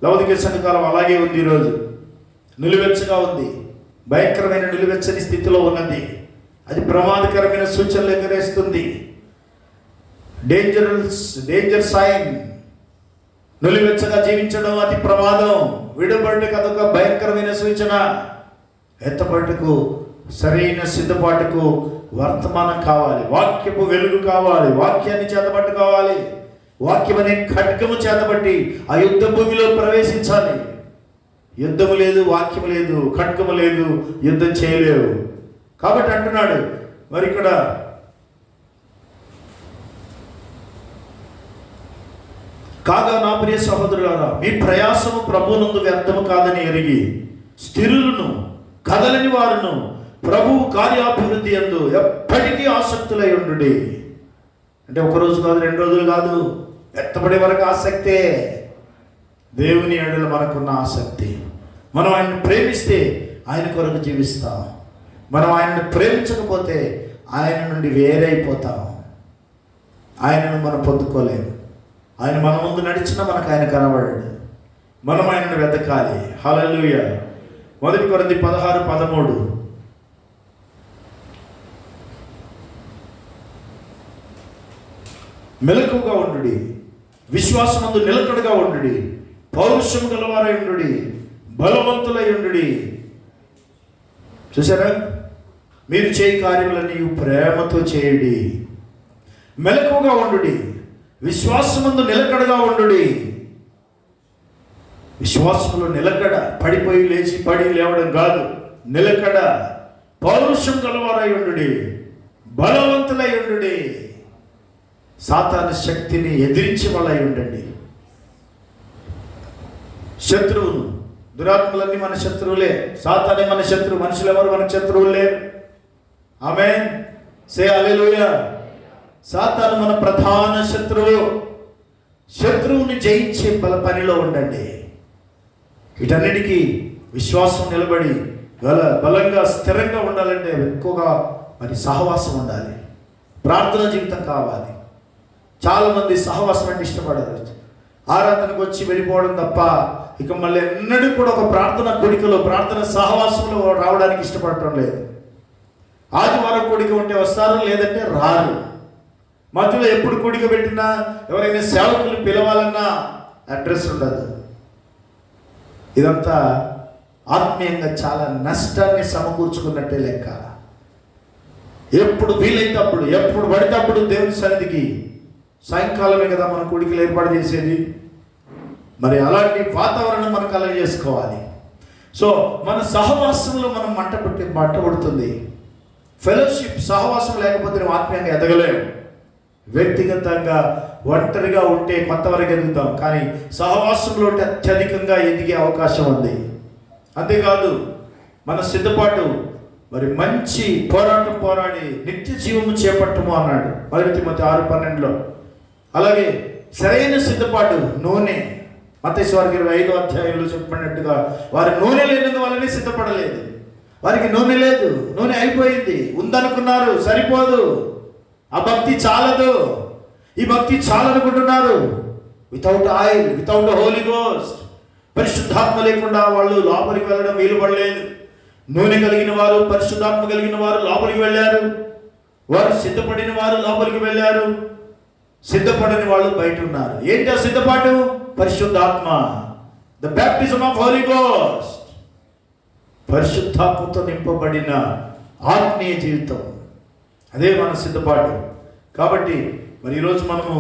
లౌదికే సంఘకాలం అలాగే ఉంది. ఈరోజు నిలువెచ్చగా ఉంది, భయంకరమైన నిలువెచ్చని స్థితిలో ఉన్నది. అది ప్రమాదకరమైన సూచనలు ఎగరేస్తుంది. Danger sign. నిలువెచ్చగా జీవించడం అతి ప్రమాదం. విడబడుటకు అదొక భయంకరమైన సూచన. ఎత్తబడుటకు సరైన సిద్ధపాటుకు వర్తమానం కావాలి, వాక్యపు వెలుగు కావాలి, వాక్యాన్ని చేతబట్టుకోవాలి. వాక్యం అనే ఖడ్గము చేతబట్టి ఆ యుద్ధ భూమిలో ప్రవేశించాలి. యుద్ధము లేదు, వాక్యము లేదు, ఖడ్గము లేదు, యుద్ధం చేయలేవు. కాబట్టి అంటున్నాడు మరి ఇక్కడ, కాగా నా ప్రియ సహోదరులారా, మీ ప్రయాసము ప్రభువునందు వ్యర్థము కాదని ఎరిగి స్థిరులను కదలని వారును ప్రభువు కార్యాభివృద్ధి యందు ఎప్పటికీ ఆసక్తులై ఉండుడి. అంటే ఒక రోజు కాదు, 2 రోజులు కాదు, ఎత్తబడే వరకు ఆసక్తే. దేవుని ఎడల మనకున్న ఆసక్తి. మనం ఆయన్ని ప్రేమిస్తే ఆయన కొరకు జీవిస్తాం. మనం ఆయనను ప్రేమించకపోతే ఆయన నుండి వేరైపోతాం. ఆయనను మనం పొందుకోలేము. ఆయన మన ముందు నడిచినా మనకు ఆయన కనబడాడు. మనం ఆయనను వెతకాలి. హల్లెలూయా. 1 కొరింథీ 16:13. మెలకుగా ఉండుడి, విశ్వాసమందు నిలకడగా ఉండుడి, పౌరుషము గలవారై ఉండుడి, బలవంతులై ఉండుడి. చూసారా? మీరు చేయి కార్యములన్నీ ప్రేమతో చేయండి. మెలకుగా ఉండుడి, విశ్వాసమందు నిలకడగా ఉండుడి. విశ్వాసములో నిలకడ, పడిపోయి లేచి పడి లేవడం కాదు, నిలకడ. పౌరుషం గలవారై ఉండుడి, బలవంతులై ఉండుడి, సాతాను శక్తిని ఎదిరించే వాళ్ళై ఉండండి. శత్రువులు, దురాత్మలన్నీ మన శత్రువులే. సాతానే మన శత్రువు, మనుషులు ఎవరు మన శత్రువులు లేరు. ఆమేన్, సే హల్లెలూయా. సాతాను మన ప్రధాన శత్రువు. శత్రువుని జయించే పనిలో ఉండండి. వీటన్నిటికీ విశ్వాసం నిలబడి బలంగా స్థిరంగా ఉండాలంటే ఎక్కువగా మరి సహవాసం ఉండాలి, ప్రార్థన జీవితం కావాలి. చాలామంది సహవాసం అంటే ఇష్టపడరు. ఆరాధనకు వచ్చి వెళ్ళిపోవడం తప్ప ఇక మళ్ళీ ఎన్నడూ కూడా ఒక ప్రార్థన కోడికలో, ప్రార్థన సహవాసంలో రావడానికి ఇష్టపడటం లేదు. ఆదివారం కోడిక ఉంటే వస్తారు, లేదంటే రారు. మధ్యలో ఎప్పుడు కోడిక పెట్టినా, ఎవరైనా సేవకులు పిలవాలన్నా అడ్రస్ ఉండదు. ఇదంతా ఆత్మీయంగా చాలా నష్టాన్ని సమకూర్చుకున్నట్టే లెక్క. ఎప్పుడు వీలైతే అప్పుడు, ఎప్పుడు పడితే అప్పుడు దేవుని సన్నిధికి సాయంకాలమే కదా మనం కోడికలు ఏర్పాటు చేసేది. మరి అలాంటి వాతావరణం మనం కలగజేసుకోవాలి. సో మన సహవాసంలో మనం మంటపడుతుంది. ఫెలోషిప్, సహవాసం లేకపోతే నువ్వు ఆత్మీయంగా ఎదగలేవు. వ్యక్తిగతంగా ఒంటరిగా ఉంటే కొంతవరకు ఎదుగుతాం, కానీ సహవాసంలో ఉంటే అత్యధికంగా ఎదిగే అవకాశం ఉంది. అంతేకాదు మన సిద్ధపాటు, మరి మంచి పోరాటం పోరాడి నిత్య జీవము చేపట్టము అన్నాడు 1 తిమోతి 6:12లో. అలాగే సరైన సిద్ధపాటు, నూనె, మత్తయి 25వ అధ్యాయంలో చెప్పినట్టుగా వారి నూనె లేనందు వల్లనే సిద్ధపడలేదు. వారికి నూనె లేదు, నూనె అయిపోయింది. ఉందనుకున్నారు, సరిపోదు. ఆ భక్తి చాలదు, ఈ భక్తి చాలనుకుంటున్నారు. Without oil, without Holy Ghost, పరిశుద్ధాత్మ లేకుండా వాళ్ళు లోపలికి వెళ్ళడం వీలు పడలేదు. నూనె కలిగిన వారు, పరిశుద్ధాత్మ కలిగిన వారు లోపలికి వెళ్ళారు. వారు సిద్ధపడిన వారు లోపలికి వెళ్ళారు, సిద్ధపడని వాళ్ళు బయట ఉన్నారు. ఏంటి ఆ సిద్ధపాటు? పరిశుద్ధాత్మ, the baptism of Holy Ghost. పరిశుద్ధాత్మతో నింపబడిన ఆత్మీయ జీవితం, అదే మన సిద్ధపాటు. కాబట్టి మరి ఈరోజు మనము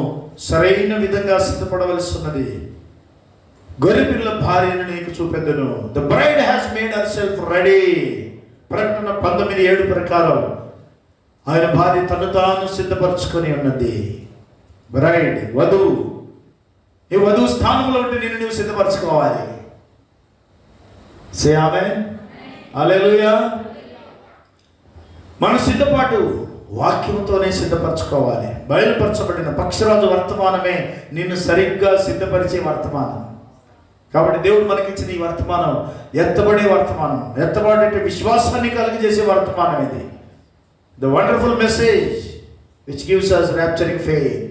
సరైన విధంగా సిద్ధపడవలసి ఉన్నది. గొర్రెపిల్ల భార్యను నీకు చూపెదను. The bride has made herself ready. ప్రకటన 19:7 ప్రకారం ఆయన భార్య తను తాను సిద్ధపరచుకొని ఉన్నది. బ్రైడ్, వధువు. ఈ వధువు స్థానంలో ఉంటే నిన్ను నువ్వు సిద్ధపరచుకోవాలి. సే ఆమేన్, హల్లెలూయా. మన సిద్ధపాటు వాక్యంతోనే సిద్ధపరచుకోవాలి. బయలుపరచబడిన పక్షరాజు వర్తమానమే నిన్ను సరిగ్గా సిద్ధపరిచే వర్తమానం. కాబట్టి దేవుడు మనకిచ్చిన ఈ వర్తమానం ఎత్తబడే వర్తమానం, ఎత్తబడే విశ్వాసాన్ని కలిగజేసే వర్తమానం ఇది. The wonderful message which gives us rapturing faith.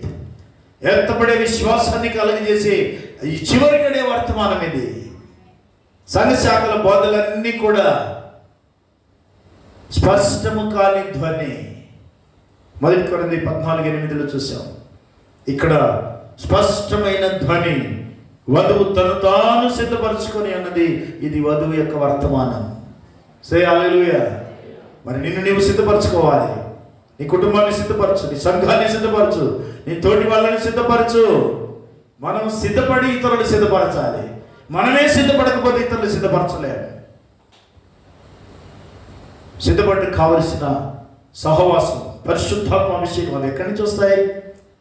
ఎత్తబడే విశ్వాసాన్ని కలిగజేసే ఈ చివరి గడే వర్తమానం ఇది. సంఘ శాఖల బోధలన్నీ కూడా స్పష్టము కాని ధ్వని. 1 కొరింథీ 14:8లో చూసాం. ఇక్కడ స్పష్టమైన ధ్వని, వధువు తను తాను సిద్ధపరచుకొని అన్నది. ఇది వధువు యొక్క వర్తమానం. సే హల్లెలూయా. మరి నిన్ను నీవు సిద్ధపరచుకోవాలి. నీ కుటుంబాన్ని సిద్ధపరచు, నీ సంఘాన్ని సిద్ధపరచు, నీ తోటి వాళ్ళని సిద్ధపరచు. మనం సిద్ధపడి ఇతరులు సిద్ధపరచాలి. మనమే సిద్ధపడకపోతే ఇతరులు సిద్ధపరచలేము. సిద్ధపడి కావలసిన సహవాసం, పరిశుద్ధాత్మ అభిషేకం అవి ఎక్కడి నుంచి వస్తాయి?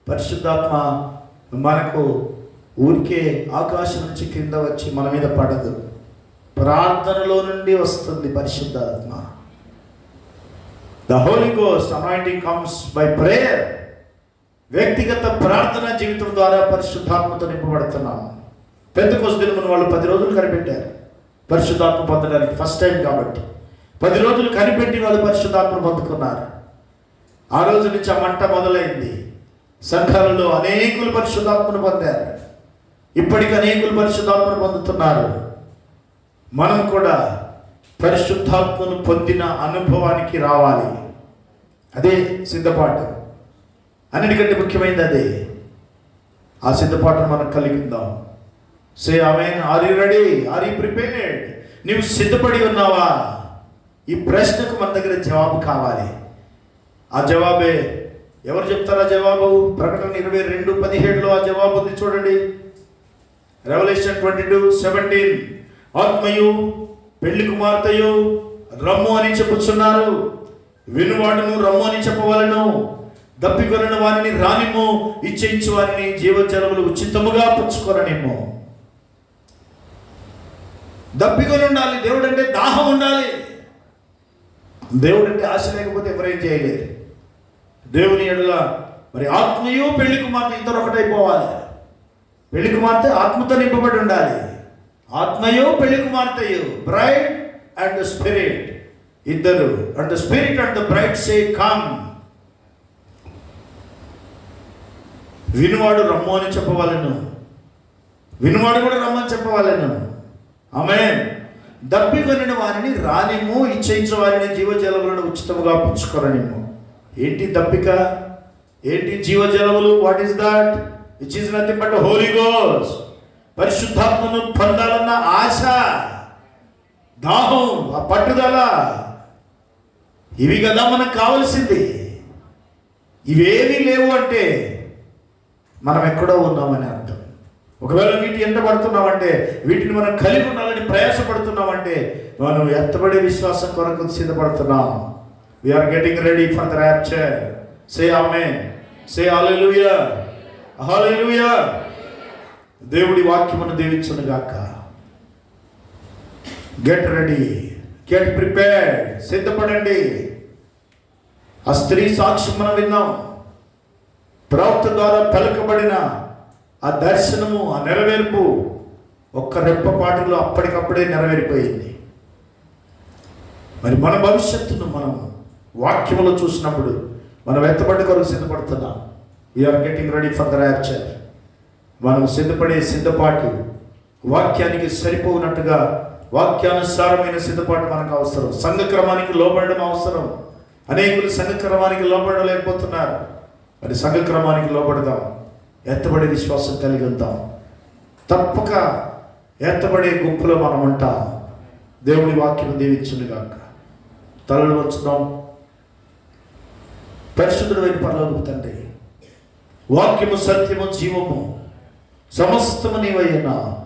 పరిశుద్ధాత్మ మనకు ఊరికే ఆకాశం నుంచి కింద వచ్చి మన మీద పడదు, ప్రార్థనలో నుండి వస్తుంది పరిశుద్ధాత్మ. The Holy Ghost anointing comes by prayer. వ్యక్తిగత ప్రార్థన జీవితం ద్వారా పరిశుద్ధాత్మతో నింపబడుతున్నాం. పెంతెకోస్తు దినమున వాళ్ళు 10 రోజులు కనిపెట్టారు పరిశుద్ధాత్మ పొందడానికి, ఫస్ట్ టైం కాబట్టి 10 రోజులు కనిపెట్టి వాళ్ళు పరిశుద్ధాత్మ పొందుకున్నారు. ఆ రోజు నుంచి ఆ మంట మొదలైంది. సంఘాలలో అనేకులు పరిశుద్ధాత్మను పొందారు. ఇప్పటికి అనేకులు పరిశుద్ధాత్మను పొందుతున్నారు. మనం కూడా పరిశుద్ధాత్మను పొందిన అనుభవానికి రావాలి. అదే సిద్ధపాటు. అన్నిటికంటే ముఖ్యమైనది అదే. ఆ సిద్ధపాటును మనం కలిగి ఉందాం. Say amen. Are you ready? Are you prepared? నీవు సిద్ధపడి ఉన్నావా? ఈ ప్రశ్నకు మన దగ్గర జవాబు కావాలి. ఆ జవాబే ఎవరు చెప్తారా జవాబు? ప్రకటన 22:17లో ఆ జవాబు ఉంది చూడండి. రెవల్యూషన్ 22:17 ఆత్మయు పెళ్లి కుమార్తెయు రమ్ము అని చెప్పుచున్నారు. వినువాడును రమ్ము అని చెప్పవలను. దప్పికొనిన వారిని రానిమ్ము, ఇచ్చేయించు వారిని జీవజలములు ఉచితముగా పుచ్చుకొననిమ్ము. దప్పికొని ఉండాలి. దేవుడు అంటే దాహం ఉండాలి. దేవుడు అంటే ఆశ లేకపోతే ఎవరేం చేయలేరు. దేవుని ఎడల మరి ఆత్మయు పెళ్లి కుమార్తె ఇద్దరు ఒకటైపోవాలి. పెళ్లి కుమార్తె ఆత్మతో నింపబడి ఉండాలి. ఆత్మయు పెళ్లి కుమార్తెయు, బ్రైడ్ అండ్ స్పిరిట్ ఇద్దరు. And the Spirit and the bride say come. వినువాడు రమ్ము అని చెప్పవాలను. వినువాడు కూడా రమ్మని చెప్పవాలను. ఆమేన్. దప్పికొనిన వారిని రానిమ్ము, ఇచ్చేయించిన వారిని జీవజలములను ఉచితముగా పుచ్చుకొననిమ్ము. ఏంటి దప్పిక? ఏంటి జీవజలములు? What is that? Which is nothing but Holy Ghost. పరిశుద్ధాత్మను పొందాలన్న ఆశ, దాహం, ఆ పట్టుదల, ఇవి కదా మనకు కావాల్సింది. ఇవేమీ లేవు అంటే మనం ఎక్కడో ఉన్నామని అర్థం. ఒకవేళ వీటి ఎంత పడుతున్నామంటే, వీటిని మనం కలిగి ఉండాలని ప్రయాసపడుతున్నామంటే, మనం ఎత్తబడే విశ్వాసం కొరకు సిద్ధపడుతున్నాం. We're getting ready for the rapture. Say amen. Say hallelujah. Hallelujah. దేవుడి వాక్యమును దీవించును గాక. Get ready, get prepared. సిద్ధపడండి. ఆ స్త్రీ సాక్ష్యం మనం విన్నాం. ప్రవక్త ద్వారా పలుకబడిన ఆ దర్శనము, ఆ నెరవేర్పు ఒక్క రెప్పపాటులో అప్పటికప్పుడే నెరవేరిపోయింది. మరి మన భవిష్యత్తును మనం వాక్యములో చూసినప్పుడు మనం ఎత్తబడి కొరకు సిద్ధపడుతున్నాం. We're getting ready for the rapture. మనం సిద్ధపడే సిద్ధపాటు వాక్యానికి సరిపోనట్టుగా వాక్యానుసారమైన సిద్ధపాటు మనకు అవసరం. సంఘక్రమానికి లోబడడం అవసరం. అనేకులు సంఘక్రమానికి లోబడలేకపోతున్నారు. మరి సంఘక్రమానికి లోబడదాం. ఎత్తబడే విశ్వాసం కలిగి ఉంటాం. తప్పక ఎత్తబడే గుంపులో మనం ఉంటాం. దేవుని వాక్యం దీవించునుగాక. తలలు వంచుదాం. పరిశుద్ధుడైన పరలోకపు తండ్రి, వాక్యము సత్యము జీవము సమస్తము నీవయ్యున్నా.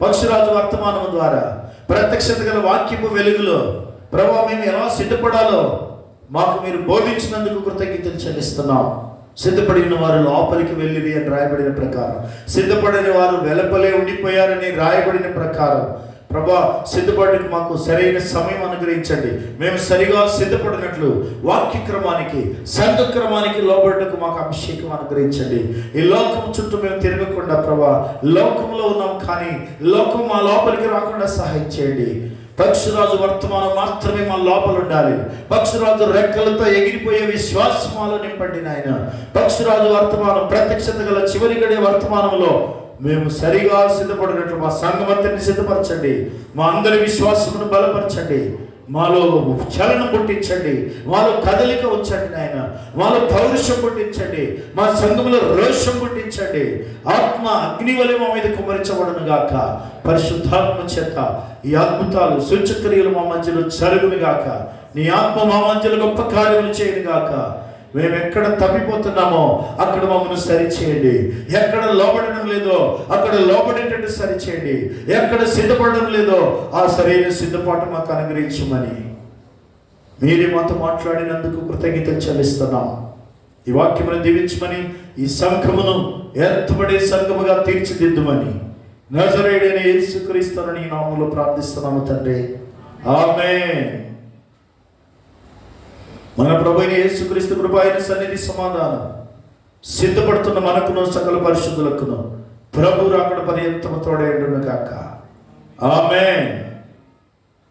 పక్షిరాజు వర్తమానము ద్వారా ప్రత్యక్షత గల వాక్యము వెలుగులో ప్రభువా మేము ఎలా సిద్ధపడాలో మాకు మీరు బోధించినందుకు కృతజ్ఞతలు చెల్లిస్తున్నాం. సిద్ధపడిన వారు లోపలికి వెళ్ళిరి అని రాయబడిన ప్రకారం, సిద్ధపడిన వారు వెలుపలే ఉండిపోయారని రాయబడిన ప్రకారం ప్రభా సిద్ధపడడానికి మాకు సరైన సమయం అనుగ్రహించండి. మేము సరిగా సిద్ధపడినట్లు వాక్యక్రమానికి, సంఘక్రమానికి లోబడటకు మాకు అభిషేకం అనుగ్రహించండి. ఈ లోకం చుట్టూ మేము తిరగకుండా ప్రభా, లోకంలో ఉన్నాం కానీ లోకం మా లోపలికి రాకుండా సహాయం చేయండి. పక్షిరాజు వర్తమానం మాత్రమే మా లోపల ఉండాలి. పక్షిరాజు రెక్కలతో ఎగిరిపోయే విశ్వాసమాలు నింపండి నాయన. పక్షిరాజు వర్తమానం ప్రత్యక్షత గల చివరి గడే వర్తమానంలో మేము సరిగా సిద్ధపడినట్లు మా సంఘమంతని సిద్ధపరచండి. మా అందరి విశ్వాసమును బలపరచండి. మాలో చలనం పుట్టించండి. మాలో కదలిక ఉంచండి నాయన. మాలో పౌరుషం పుట్టించండి. మా సంఘములో రోషం పుట్టించండి. ఆత్మ అగ్ని వలె మా మీద కుమ్మరించబడును గాక. పరిశుద్ధాత్మ చేత ఈ అద్భుతాలు, సూచక్రియలు మా మధ్యలో జరుగును గాక. నీ ఆత్మ మా మధ్యలో గొప్ప కార్యములు చేయను గాక. మేము ఎక్కడ తప్పిపోతున్నామో అక్కడ మమ్మల్ని సరిచేయండి. ఎక్కడ లోబడడం లేదో అక్కడ లోబడేటట్టు సరిచేయండి. ఎక్కడ సిద్ధపడడం లేదో ఆ సరైన సిద్ధపాటు మాకు అనుగ్రహించమని మీరే మాతో మాట్లాడినందుకు కృతజ్ఞతలు చెల్లిస్తున్నాం. ఈ వాక్యమును దీవించమని, ఈ సంఘమును ఎత్తబడే సంఘముగా తీర్చిదిద్దుమని నజరేయుడైన యేసుక్రీస్తుని నామములో ప్రార్థిస్తున్నాము తండ్రి. ఆమేన్. మన ప్రభువైన యేసుక్రీస్తు కృప, ఆయన సన్నిధి, సమాధానం సిద్ధపడుతున్న మనకును సకల పరిశుద్ధులకును ప్రభు రాకడ పర్యంతము తోడై ఉండును గాక. ఆమేన్.